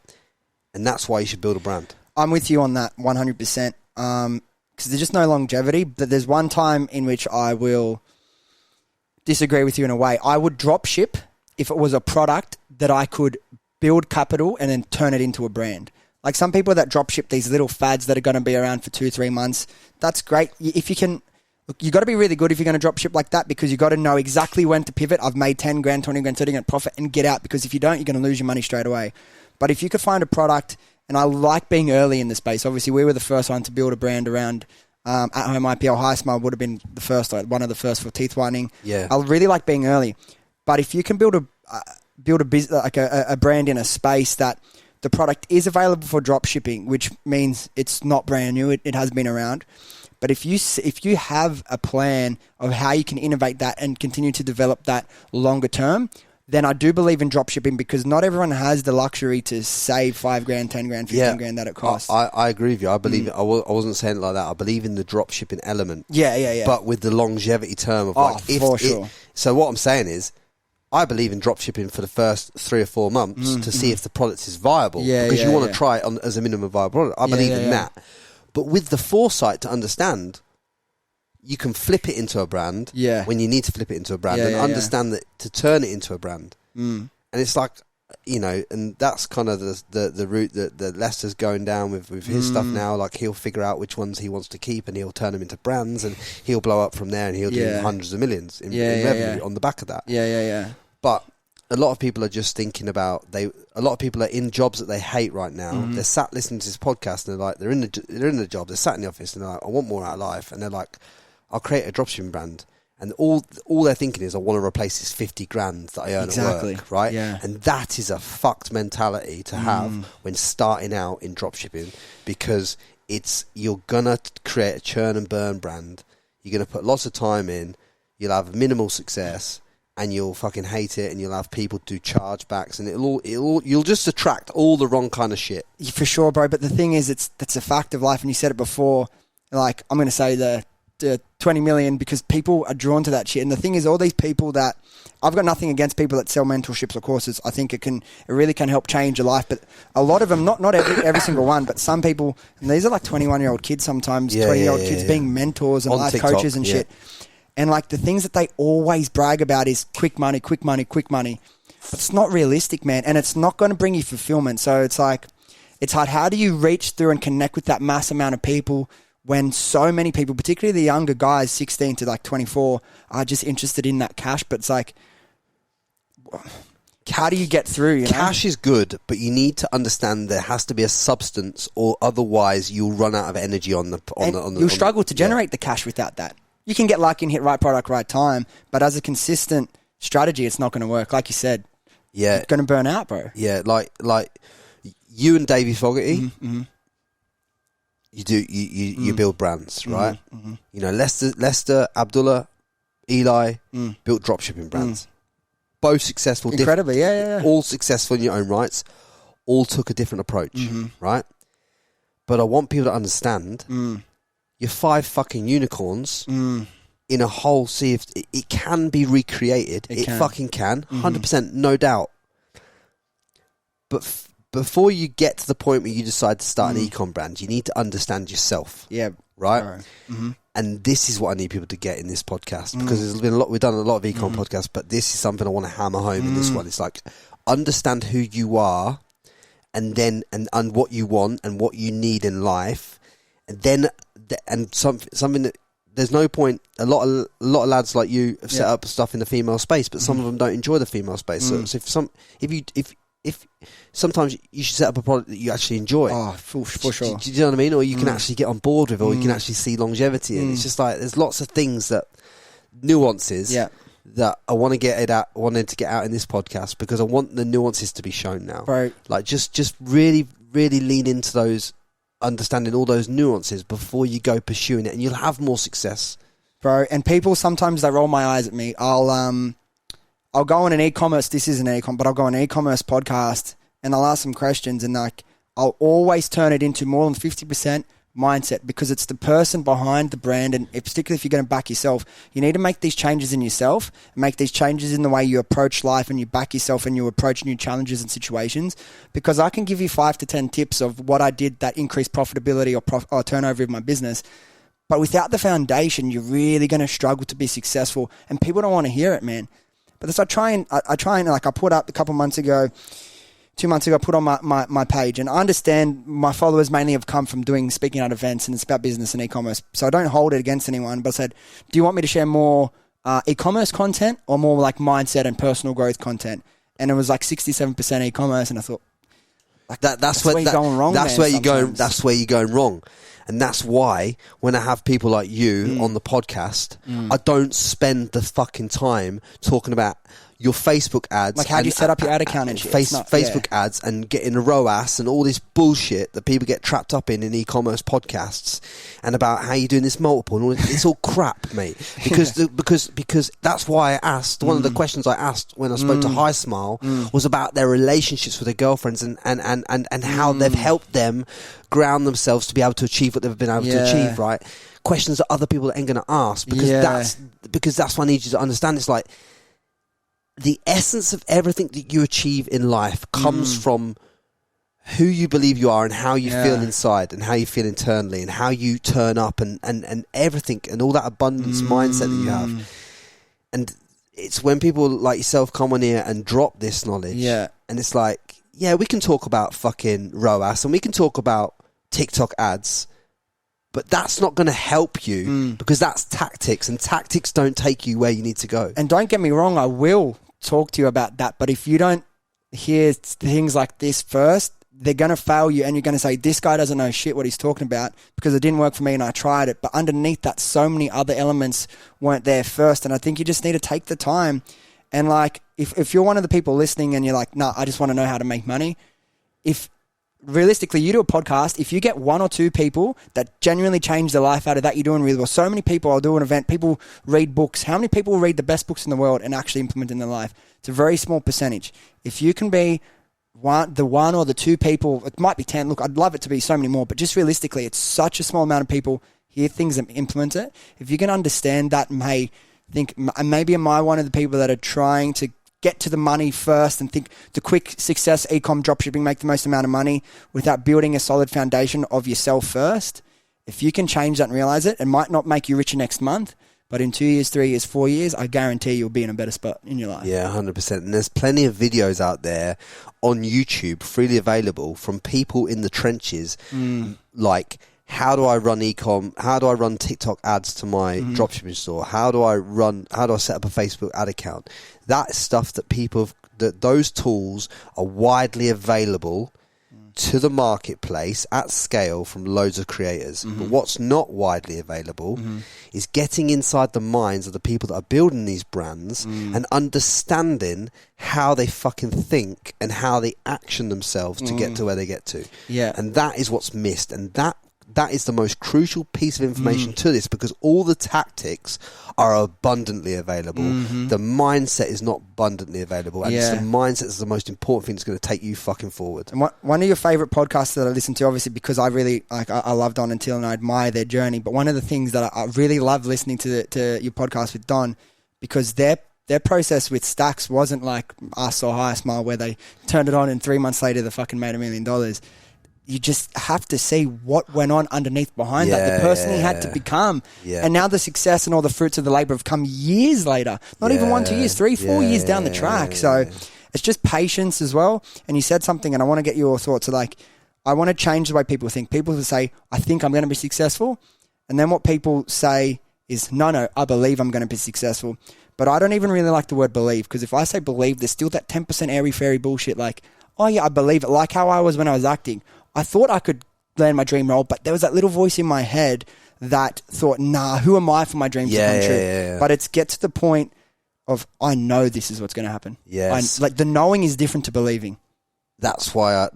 And that's why you should build a brand. I'm with you on that 100%. Because there's just no longevity. But there's one time in which I will disagree with you in a way. I would drop ship if it was a product that I could build capital and then turn it into a brand. Like some people that drop ship these little fads that are going to be around for 2-3 months, that's great. If you can, look, you got to be really good if you're going to drop ship like that because you got to know exactly when to pivot. I've made 10 grand, 20 grand, 30 grand profit and get out because if you don't, you're going to lose your money straight away. But if you could find a product, and I like being early in the space. Obviously, we were the first one to build a brand around at-home IPL. High Smile would have been the first, one of the first for teeth whitening. Yeah, I really like being early. But if you can build a business like a brand in a space that the product is available for drop shipping, which means it's not brand new, it has been around. But if you have a plan of how you can innovate that and continue to develop that longer term, then I do believe in drop shipping because not everyone has the luxury to save 5 grand, 10 grand, 15 grand that it costs. I agree with you. I believe it. I wasn't saying it like that. I believe in the drop shipping element. Yeah. But with the longevity term of sure. So what I'm saying is, I believe in drop shipping for the first 3 or 4 months to see if the product is viable. Because you want to try it on as a minimum viable product. I believe in that. But with the foresight to understand, you can flip it into a brand when you need to flip it into a brand and understand that to turn it into a brand. And it's like, and that's kind of the route that Lester's going down with his stuff now. Like he'll figure out which ones he wants to keep and he'll turn them into brands and he'll blow up from there and he'll do hundreds of millions in revenue on the back of that. Yeah. But a lot of people are just thinking about a lot of people are in jobs that they hate right now. They're sat listening to this podcast and they're like, they're in the job, they're sat in the office and they're like, I want more out of life. And they're like, I'll create a dropshipping brand. And all they're thinking is, I want to replace this 50 grand that I earn at work, right? Yeah. And that is a fucked mentality to have when starting out in dropshipping, because you're gonna create a churn and burn brand. You're gonna put lots of time in. You'll have minimal success, and you'll fucking hate it. And you'll have people do chargebacks, and you'll just attract all the wrong kind of shit. For sure, bro. But the thing is, that's a fact of life. And you said it before. Like, I'm gonna say the 20 million, because people are drawn to that shit. And the thing is, all these people that, I've got nothing against people that sell mentorships or courses. I think it really can help change your life. But a lot of them, not every single one, but some people, and these are like 21-year-old kids sometimes, 20-year-old kids being mentors and life TikTok, coaches and shit. And like the things that they always brag about is quick money, quick money, quick money. But it's not realistic, man. And it's not going to bring you fulfillment. So it's like, it's hard. How do you reach through and connect with that mass amount of people when so many people, particularly the younger guys, 16 to like 24, are just interested in that cash? But it's like, how do you get through? You know? Cash is good, but you need to understand there has to be a substance, or otherwise you'll run out of energy on the. You'll struggle to generate the cash without that. You can get lucky and hit right product, right time, but as a consistent strategy, it's not going to work. Like you said, you're going to burn out, bro. Yeah, like you and Davey Fogarty. You build brands, right? You know, Lester, Abdullah, Eli built dropshipping brands. Both successful. Incredibly, yeah. All successful in your own rights. All took a different approach, right? But I want people to understand, you're 5 fucking unicorns in a whole sea of... It can be recreated. It fucking can. 100%, no doubt. But... before you get to the point where you decide to start an ecom brand, you need to understand yourself. Yeah. Right? And this is what I need people to get in this podcast, because there's been we've done a lot of ecom podcasts, but this is something I want to hammer home in this one. It's like, understand who you are, and then, and what you want and what you need in life. And then, something that, there's no point, a lot of lads like you have set up stuff in the female space, but some of them don't enjoy the female space. So if sometimes you should set up a product that you actually enjoy. Oh, for sure. Do you know what I mean? Or you can actually get on board with, or you can actually see longevity. And it's just like, there's lots of things nuances that I wanted to get out in this podcast, because I want the nuances to be shown now. Right. Like just really, really lean into those, understanding all those nuances before you go pursuing it, and you'll have more success. Bro, and people, sometimes they roll my eyes at me. I'll go on an e-commerce, this isn't an e-com, but I'll go on an e-commerce podcast and I'll ask some questions, and like, I'll always turn it into more than 50% mindset, because it's the person behind the brand. And particularly if you're going to back yourself, you need to make these changes in yourself, make these changes in the way you approach life and you back yourself and you approach new challenges and situations. Because I can give you 5 to 10 tips of what I did that increased profitability or turnover of my business. But without the foundation, you're really going to struggle to be successful, and people don't want to hear it, man. But that's, I try and like, I put up a couple months ago, 2 months ago, I put on my page, and I understand my followers mainly have come from speaking at events, and it's about business and e-commerce. So I don't hold it against anyone, but I said, do you want me to share more e-commerce content or more like mindset and personal growth content? And it was like 67% e-commerce, and I thought, like, that's where you're going wrong. That's where you're going. That's where you're going wrong. And that's why when I have people like you on the podcast, I don't spend the fucking time talking about your Facebook ads. Like, how do you set up your ad account and shit? Facebook ads and getting a ROAS and all this bullshit that people get trapped up in e-commerce podcasts, and about how you're doing this multiple and all this. It's all crap, mate. Because that's why I asked, one of the questions I asked when I spoke to High Smile was about their relationships with their girlfriends and how they've helped them ground themselves to be able to achieve what they've been able to achieve, right? Questions that other people ain't going to ask, because that's what I need you to understand. It's like, the essence of everything that you achieve in life comes from who you believe you are and how you feel inside and how you feel internally and how you turn up and everything and all that abundance mindset that you have. And it's when people like yourself come on here and drop this knowledge, and it's like, we can talk about fucking ROAS and we can talk about TikTok ads, but that's not going to help you because that's tactics, and tactics don't take you where you need to go. And don't get me wrong, I will talk to you about that. But if you don't hear things like this first, they're going to fail you, and you're going to say, this guy doesn't know shit what he's talking about because it didn't work for me and I tried it. But underneath that, so many other elements weren't there first. And I think you just need to take the time. And like, if you're one of the people listening and you're like, nah, I just want to know how to make money. If realistically you do a podcast, if you get one or two people that genuinely change their life out of that, you're doing really well. So many people, I'll do an event, people read books. How many people read the best books in the world and actually implement in their life? It's a very small percentage. If you can be the one or the two people, it might be 10. Look, I'd love it to be so many more, but just realistically, it's such a small amount of people hear things and implement it. If you can understand that, maybe am I one of the people that are trying to get to the money first and think the quick success, ecom, dropshipping, make the most amount of money without building a solid foundation of yourself first? If you can change that and realize it might not make you richer next month, but in 2 years, 3 years, 4 years, I guarantee you'll be in a better spot in your life. Yeah, 100%. And there's plenty of videos out there on YouTube, freely available, from people in the trenches, like, how do I run ecom? How do I run TikTok ads to my dropshipping store? How do I set up a Facebook ad account? That stuff that those tools are widely available to the marketplace at scale from loads of creators. But what's not widely available is getting inside the minds of the people that are building these brands and understanding how they fucking think and how they action themselves to get to where they get to. Yeah. And that is what's missed. And that is the most crucial piece of information to this, because all the tactics are abundantly available. The mindset is not abundantly available, and it's the mindset that's the most important thing that's going to take you fucking forward. And one of your favorite podcasts that I listen to, obviously because I really I love Don and Till and I admire their journey, but one of the things that I really love listening to your podcast with Don, because their process with Stacks wasn't like us or High Smile where they turned it on and 3 months later they fucking made $1 million. You just have to see what went on underneath behind that. The person he had to become. Yeah. And now the success and all the fruits of the labor have come years later. Not even 1, 2 years, 3, 4 years down the track. So it's just patience as well. And you said something, and I want to get your thoughts. So like, I want to change the way people think. People will say, I think I'm going to be successful. And then what people say is, no, I believe I'm going to be successful. But I don't even really like the word believe, because if I say believe, there's still that 10% airy-fairy bullshit like, oh yeah, I believe it. Like how I was when I was acting. I thought I could land my dream role, but there was that little voice in my head that thought, nah, who am I for my dreams to come true? Yeah. But it's get to the point of, I know this is what's going to happen. Yes. Like the knowing is different to believing. That's why I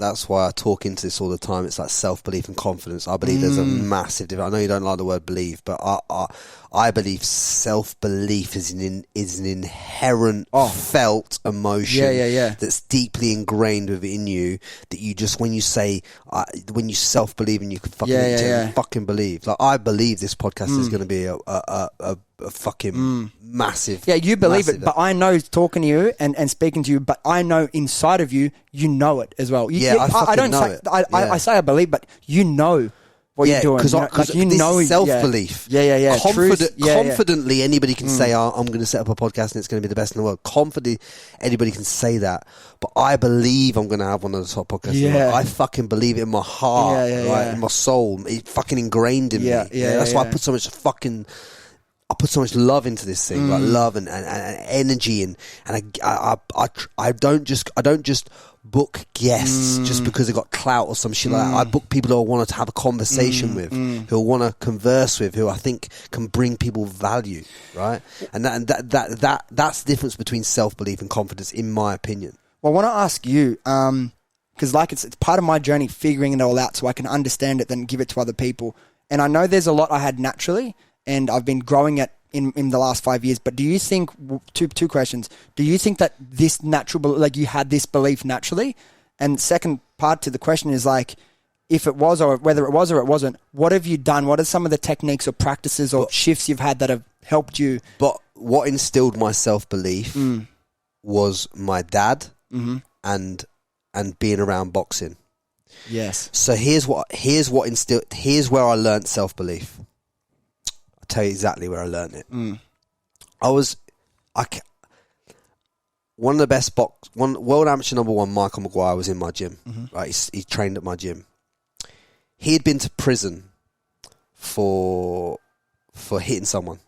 talk into this all the time. It's like self-belief and confidence. I believe there's a massive difference. I know you don't like the word believe, but I believe self-belief is an inherent felt emotion that's deeply ingrained within you, that you just, when you self-believe and you can fucking believe. Like, I believe this podcast is going to be a fucking massive. Yeah, you believe it, but I know talking to you and speaking to you, but I know inside of you, you know it as well. I don't know it. I say I believe, but you know what you're doing. Because you know self-belief. Yeah. Confidently, anybody can say, I'm going to set up a podcast and it's going to be the best in the world. Confidently, anybody can say that. But I believe I'm going to have one of the top podcasts. Yeah. I fucking believe it in my heart, in my soul. It's fucking ingrained in me. That's why I put so much love into this thing, like love and energy, and I don't just book guests just because they got clout or some shit like that. I book people who I want to have a conversation with, who I want to converse with, who I think can bring people value, right? And that's the difference between self-belief and confidence, in my opinion. Well, I want to ask you, because like it's part of my journey figuring it all out so I can understand it, then give it to other people. And I know there's a lot I had naturally, and I've been growing it in the last 5 years. But do you think, two questions, do you think that this like you had this belief naturally? And second part to the question is like, if it was, or whether it was or it wasn't, what have you done? What are some of the techniques or practices or shifts you've had that have helped you? But what instilled my self-belief was my dad and being around boxing. Yes. So here's where I learned self-belief. I'll tell you exactly where I learned it. One of the best world amateur #1, Michael Maguire, was in my gym. Right, he trained at my gym. He had been to prison for hitting someone,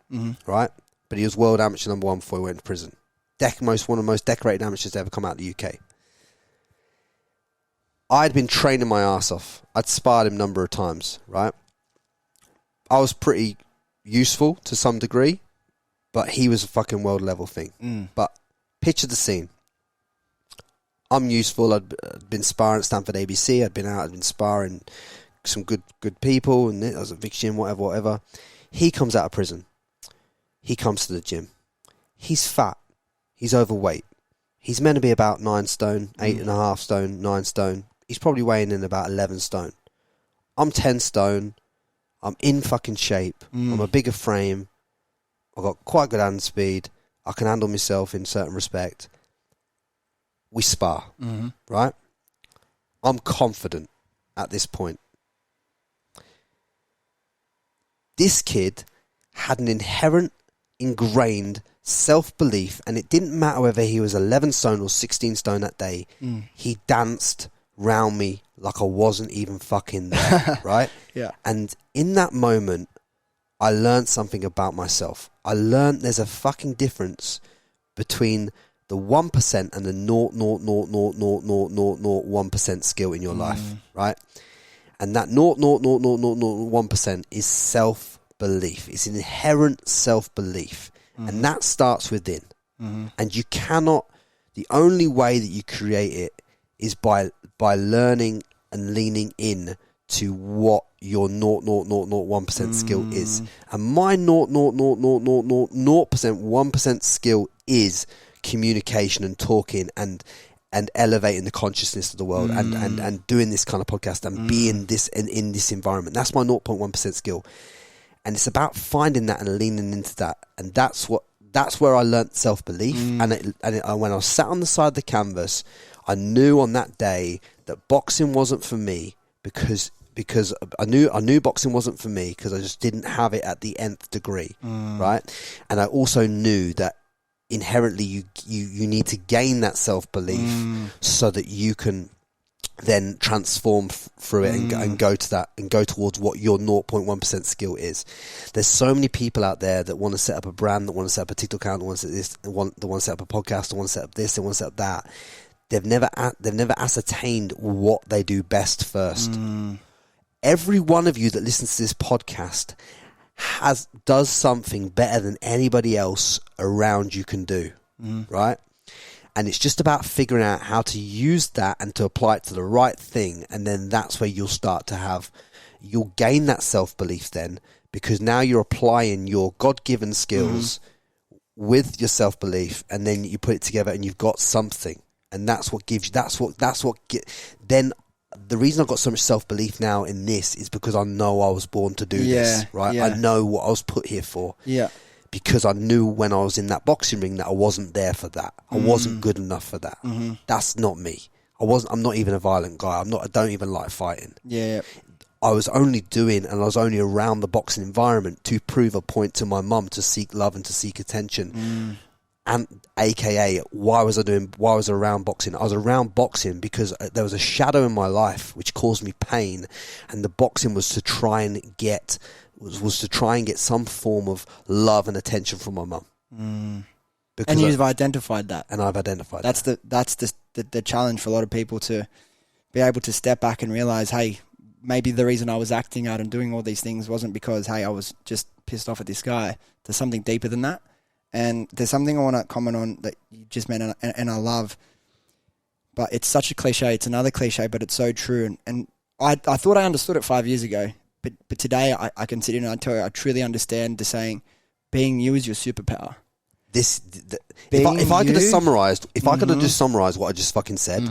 right? But he was world amateur #1 before he went to prison. one of the most decorated amateurs to ever come out of the UK. I'd been training my ass off. I'd sparred him a number of times, right? I was pretty useful to some degree, but he was a fucking world level thing. But picture the scene. I'm useful. I'd been sparring at Stanford ABC. I'd been sparring some good people, and I was at Vic Gym, whatever. He comes out of prison. He comes to the gym. He's fat. He's overweight. He's meant to be about 9 stone, 8.5 stone, 9 stone. He's probably weighing in about 11 stone. I'm 10 stone. I'm in fucking shape. I'm a bigger frame. I've got quite good hand speed. I can handle myself in certain respect. We spar, right? I'm confident at this point. This kid had an inherent, ingrained self-belief, and it didn't matter whether he was 11 stone or 16 stone that day. He danced round me like I wasn't even fucking there, right? Yeah. And in that moment, I learned something about myself. I learned there's a fucking difference between the 1% and the 0.0000001% skill in your life, right? And that 0.00001% is self-belief. It's inherent self-belief. And that starts within. And you cannot, the only way that you create it is by learning and leaning in to what your 0.00001% skill is. And my 0.00001% skill is communication and talking and elevating the consciousness of the world and doing this kind of podcast and being this in this environment. That's my 0.1% skill. And it's about finding that and leaning into that. And that's where I learnt self-belief. And when I was sat on the side of the canvas, I knew on that day that boxing wasn't for me because I knew boxing wasn't for me because I just didn't have it at the nth degree, right? And I also knew that inherently you need to gain that self-belief so that you can then transform through it and go to that and go towards what your 0.1% skill is. There's so many people out there that want to set up a brand, that want to set up a TikTok account, that want to set this, that want to set up a podcast, that want to set up this, they want to set up that. They've never ascertained what they do best first. Every one of you that listens to this podcast does something better than anybody else around you can do, right? And it's just about figuring out how to use that and to apply it to the right thing. And then that's where you'll gain that self-belief then, because now you're applying your God-given skills with your self-belief, and then you put it together and you've got something. And that's what gives you, then the reason I've got so much self-belief now in this is because I know I was born to do this, right? Yeah. I know what I was put here for. Yeah. Because I knew when I was in that boxing ring that I wasn't there for that. I wasn't good enough for that. That's not me. I'm not even a violent guy. I don't even like fighting. Yeah. I was only around the boxing environment to prove a point to my mum, to seek love and to seek attention. And AKA, why was I around boxing? I was around boxing because there was a shadow in my life which caused me pain, and the boxing was to try and get some form of love and attention from my mum. And you've identified that. And I've identified that's that. That's the challenge for a lot of people, to be able to step back and realize, hey, maybe the reason I was acting out and doing all these things wasn't because, hey, I was just pissed off at this guy. There's something deeper than that. And there's something I want to comment on that you just meant, and I love, but it's such a cliche. It's another cliche, but it's so true. And I thought I understood it 5 years ago, but today I can sit in and I tell you, I truly understand the saying, being you is your superpower. If I could have summarized what I just fucking said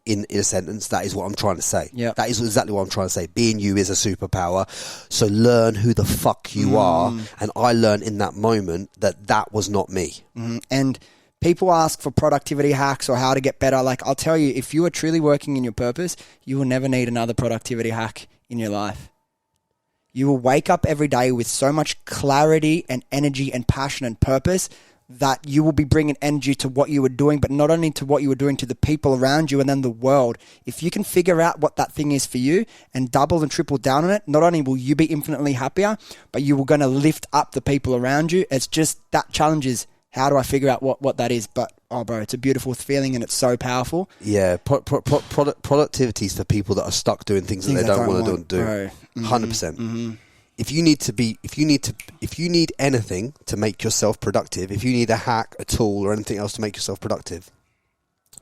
in a sentence, that is what I'm trying to say. Yep. That is exactly what I'm trying to say. Being you is a superpower. So learn who the fuck you are. And I learned in that moment that was not me. And people ask for productivity hacks or how to get better. Like, I'll tell you, if you are truly working in your purpose, you will never need another productivity hack in your life. You will wake up every day with so much clarity and energy and passion and purpose that you will be bringing energy to what you were doing, but not only to what you were doing, to the people around you and then the world. If you can figure out what that thing is for you and double and triple down on it, not only will you be infinitely happier, but you are going to lift up the people around you. It's just, that challenge is, how do I figure out what that is? But, oh, bro, it's a beautiful feeling and it's so powerful. Yeah, productivity is for people that are stuck doing things that they don't want to do. 100%. Mm-hmm. If you need anything to make yourself productive, if you need a hack, a tool, or anything else to make yourself productive,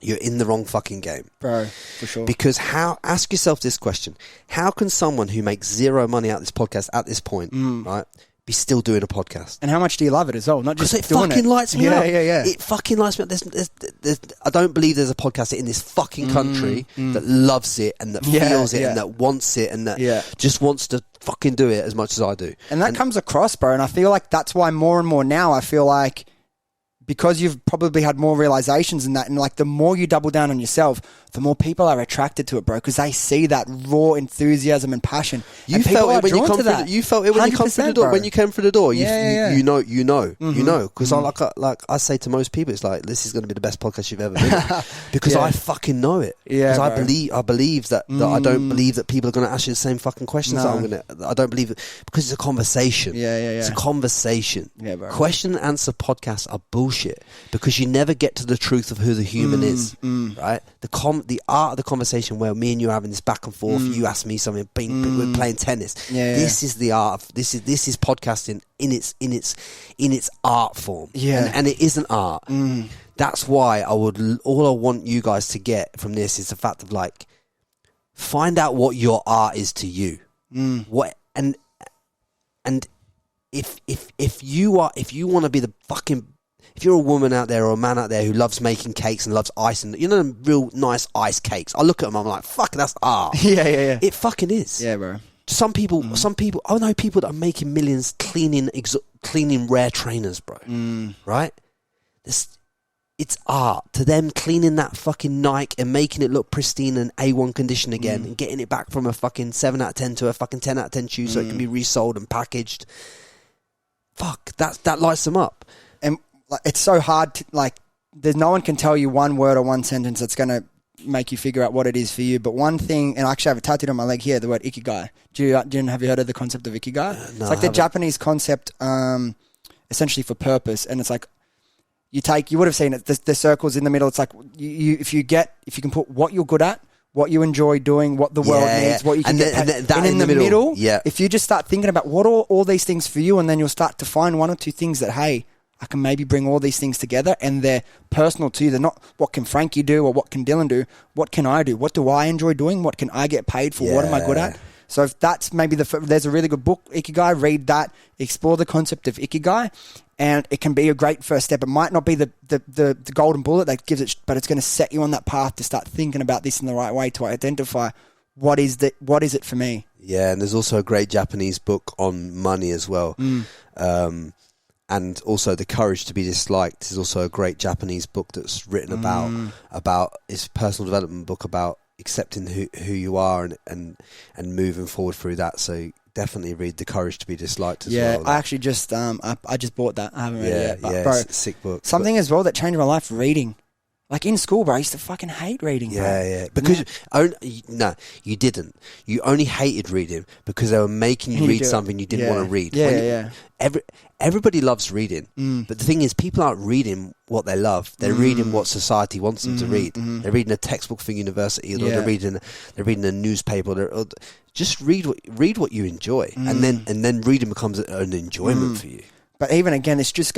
you're in the wrong fucking game. Bro, for sure. Because ask yourself this question. How can someone who makes zero money out of this podcast at this point, right, be still doing a podcast? And how much do you love it as well? Not just it fucking lights me up. Yeah. It fucking lights me up. I don't believe there's a podcaster in this fucking country that loves it and that feels it and that wants it and that just wants to fucking do it as much as I do. And that comes across, bro. And I feel like that's why more and more now I feel like, because you've probably had more realizations in that, and like the more you double down on yourself, the more people are attracted to it, bro, because they see that raw enthusiasm and passion. You felt it when you come through. You felt it when you come through the door. Bro. When you came through the door, you know. Mm-hmm. Because like I say to most people, it's like, this is going to be the best podcast you've ever been on. Because I fucking know it. Yeah, because bro. I believe that I don't believe that people are going to ask you the same fucking questions. No. I don't believe it, because it's a conversation. Yeah. It's a conversation. Yeah, bro. Question and answer podcasts are bullshit, because you never get to the truth of who the human is. Right? The art of the conversation where me and you are having this back and forth. You ask me something. We're playing tennis. This is the art. This is podcasting in its art form. Yeah, and it isn't art. That's why all I want you guys to get from this is the fact of, like, find out what your art is to you. What and if you want to be the fucking, if you're a woman out there or a man out there who loves making cakes and loves ice, and real nice ice cakes, I look at them, I'm like, fuck, that's art. Yeah. It fucking is. Yeah, bro. Some people, I know people that are making millions cleaning rare trainers, bro. Right? It's art to them, cleaning that fucking Nike and making it look pristine and A1 condition again, and getting it back from a fucking 7 out of 10 to a fucking 10 out of 10 shoe so it can be resold and packaged. Fuck, that lights them up. And like, it's so hard to, like, there's no one can tell you one word or one sentence that's going to make you figure out what it is for you. But one thing, and I actually have it tattooed on my leg here, the word ikigai. Have you heard of the concept of ikigai? No, it's like the Japanese concept, essentially for purpose. And it's like, you would have seen it, the circles in the middle. It's like, if you can put what you're good at, what you enjoy doing, what the world needs, what you can get. And in the middle, if you just start thinking about what are all these things for you, and then you'll start to find one or two things that, hey, I can maybe bring all these things together, and they're personal to you. They're not, what can Frankie do or what can Dylan do? What can I do? What do I enjoy doing? What can I get paid for? What am I good at? So if that's maybe there's a really good book, Ikigai, read that, explore the concept of Ikigai, and it can be a great first step. It might not be the golden bullet that gives it, but it's going to set you on that path to start thinking about this in the right way, to identify what is it for me. Yeah, and there's also a great Japanese book on money as well. And also The Courage to be Disliked is also a great Japanese book that's written about it's a personal development book about accepting who you are and moving forward through that. So definitely read The Courage to be Disliked as well. Yeah, I actually just I just bought that. I haven't read it yet. But, bro, it's a sick book. Something as well that changed my life, reading. Like in school, bro, I used to fucking hate reading. Yeah. Because you didn't. You only hated reading because they were making you read something you didn't want to read. Yeah. Everybody loves reading, but the thing is, people aren't reading what they love. They're reading what society wants them to read. They're reading a textbook for university, or they're reading a newspaper. Just read what you enjoy, and then reading becomes an enjoyment for you. But even again, this just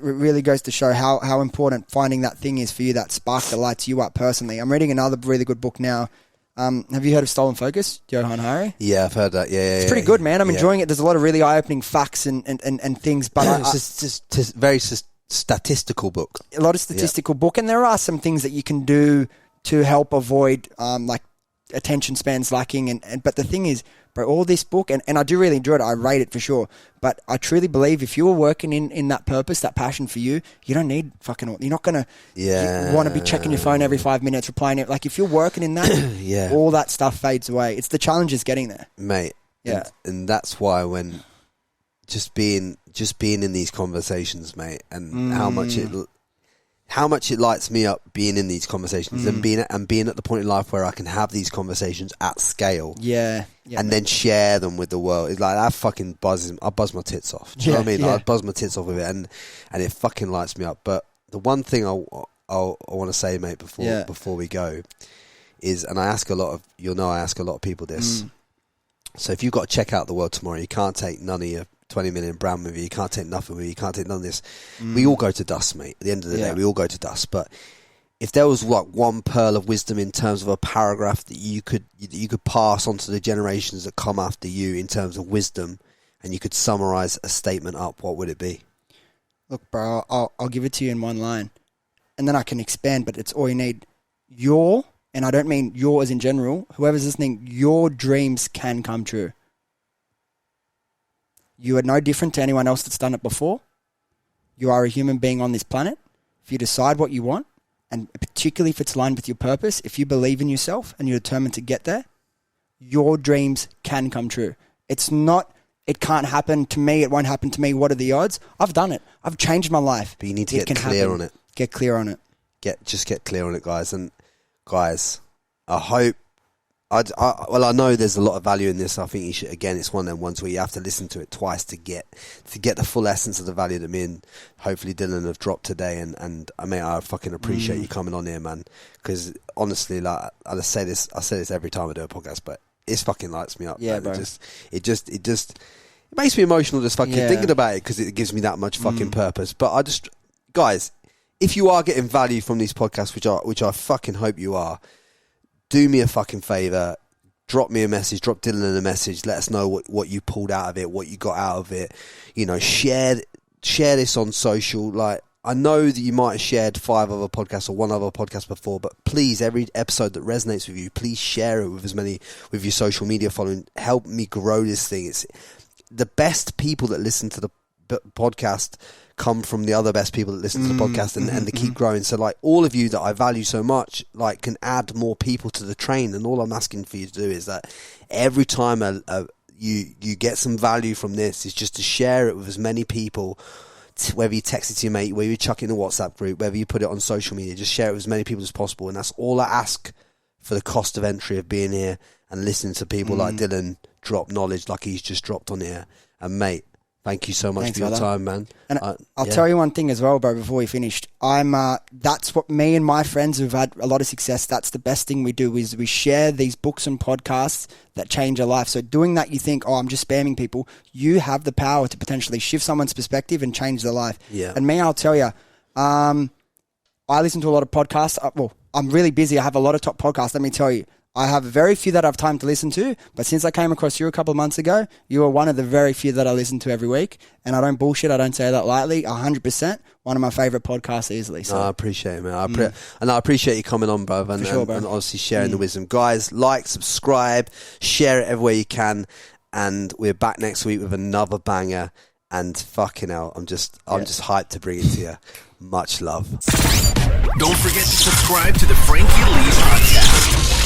really goes to show how important finding that thing is for you, that spark that lights you up personally. I'm reading another really good book now. Have you heard of Stolen Focus, Johan Hari? Yeah, I've heard that. Yeah, it's pretty good, man. I'm enjoying it. There's a lot of really eye-opening facts and things. But it's just very statistical book. A lot of statistical book, and there are some things that you can do to help avoid like attention spans lacking. But the thing is, bro, all this book, and I do really enjoy it. I rate it for sure. But I truly believe if you're working in that purpose, that passion for you, you don't need you're not going to want to be checking your phone every 5 minutes, replying it. Like if you're working in that, all that stuff fades away. It's the challenge is getting there. Mate. Yeah. And that's why when just being in these conversations, mate, and how how much it lights me up being in these conversations and being at the point in life where I can have these conversations at scale. Yeah. And then share them with the world. It's like that fucking buzzes. I buzz my tits off. Do you know what I mean? Like, I buzz my tits off with it, and it fucking lights me up. But the one thing I want to say, mate, before we go, is, and I ask a lot of people this. So if you've got to check out the world tomorrow, you can't take none of your 20 million brand with you. You can't take nothing with you. You can't take none of this. We all go to dust, mate. At the end of the day, we all go to dust. But if there was one pearl of wisdom in terms of a paragraph that you could pass on to the generations that come after you in terms of wisdom, and you could summarize a statement up, what would it be? Look, bro, I'll give it to you in one line, and then I can expand. But it's all you need. And I don't mean yours in general. Whoever's listening, your dreams can come true. You are no different to anyone else that's done it before. You are a human being on this planet. If you decide what you want, and particularly if it's aligned with your purpose, if you believe in yourself and you're determined to get there, your dreams can come true. It's not, it can't happen to me, it won't happen to me, what are the odds? I've done it. I've changed my life. But you need to get clear on it. Get clear on it. Just get clear on it, guys. And guys, I hope, I know there's a lot of value in this. I think you should, again, it's one of them ones where you have to listen to it twice to get the full essence of the value that me and hopefully Dylan have dropped today. And I mean, I fucking appreciate you coming on here, man. Because honestly, like I say this every time I do a podcast, but it fucking lights me up. Yeah, bro. It makes me emotional just fucking thinking about it, because it gives me that much fucking purpose. But guys, if you are getting value from these podcasts, which I fucking hope you are, do me a fucking favour, drop me a message, drop Dylan a message, let us know what you pulled out of it, what you got out of it. You know, share this on social. Like, I know that you might have shared 5 other podcasts or 1 other podcast before, but please, every episode that resonates with you, please share it with your social media following. Help me grow this thing. It's the best people that listen to the podcast come from the other best people that listen to the podcast and they keep growing. So like, all of you that I value so much, like, can add more people to the train. And all I'm asking for you to do is that every time you get some value from this, is just to share it with as many people, whether you text it to your mate, whether you chuck it in a WhatsApp group, whether you put it on social media, just share it with as many people as possible. And that's all I ask for the cost of entry of being here and listening to people like Dylan drop knowledge like he's just dropped on here. And mate, thank you so much for your time, man. And I'll tell you one thing as well, bro, before we finished. That's what me and my friends who've had a lot of success, that's the best thing we do, is we share these books and podcasts that change your life. So doing that, you think, I'm just spamming people. You have the power to potentially shift someone's perspective and change their life. Yeah. And me, I'll tell you, I listen to a lot of podcasts. Well, I'm really busy. I have a lot of top podcasts. Let me tell you, I have very few that I have time to listen to, but since I came across you a couple of months ago, you are one of the very few that I listen to every week. And I don't bullshit. I don't say that lightly. 100%. One of my favourite podcasts easily. So. I appreciate it, man. And I appreciate you coming on, brother. And, and obviously sharing the wisdom. Guys, like, subscribe, share it everywhere you can. And we're back next week with another banger. And fucking hell, I'm just hyped to bring it to you. Much love. Don't forget to subscribe to the Frankie Lee Podcast.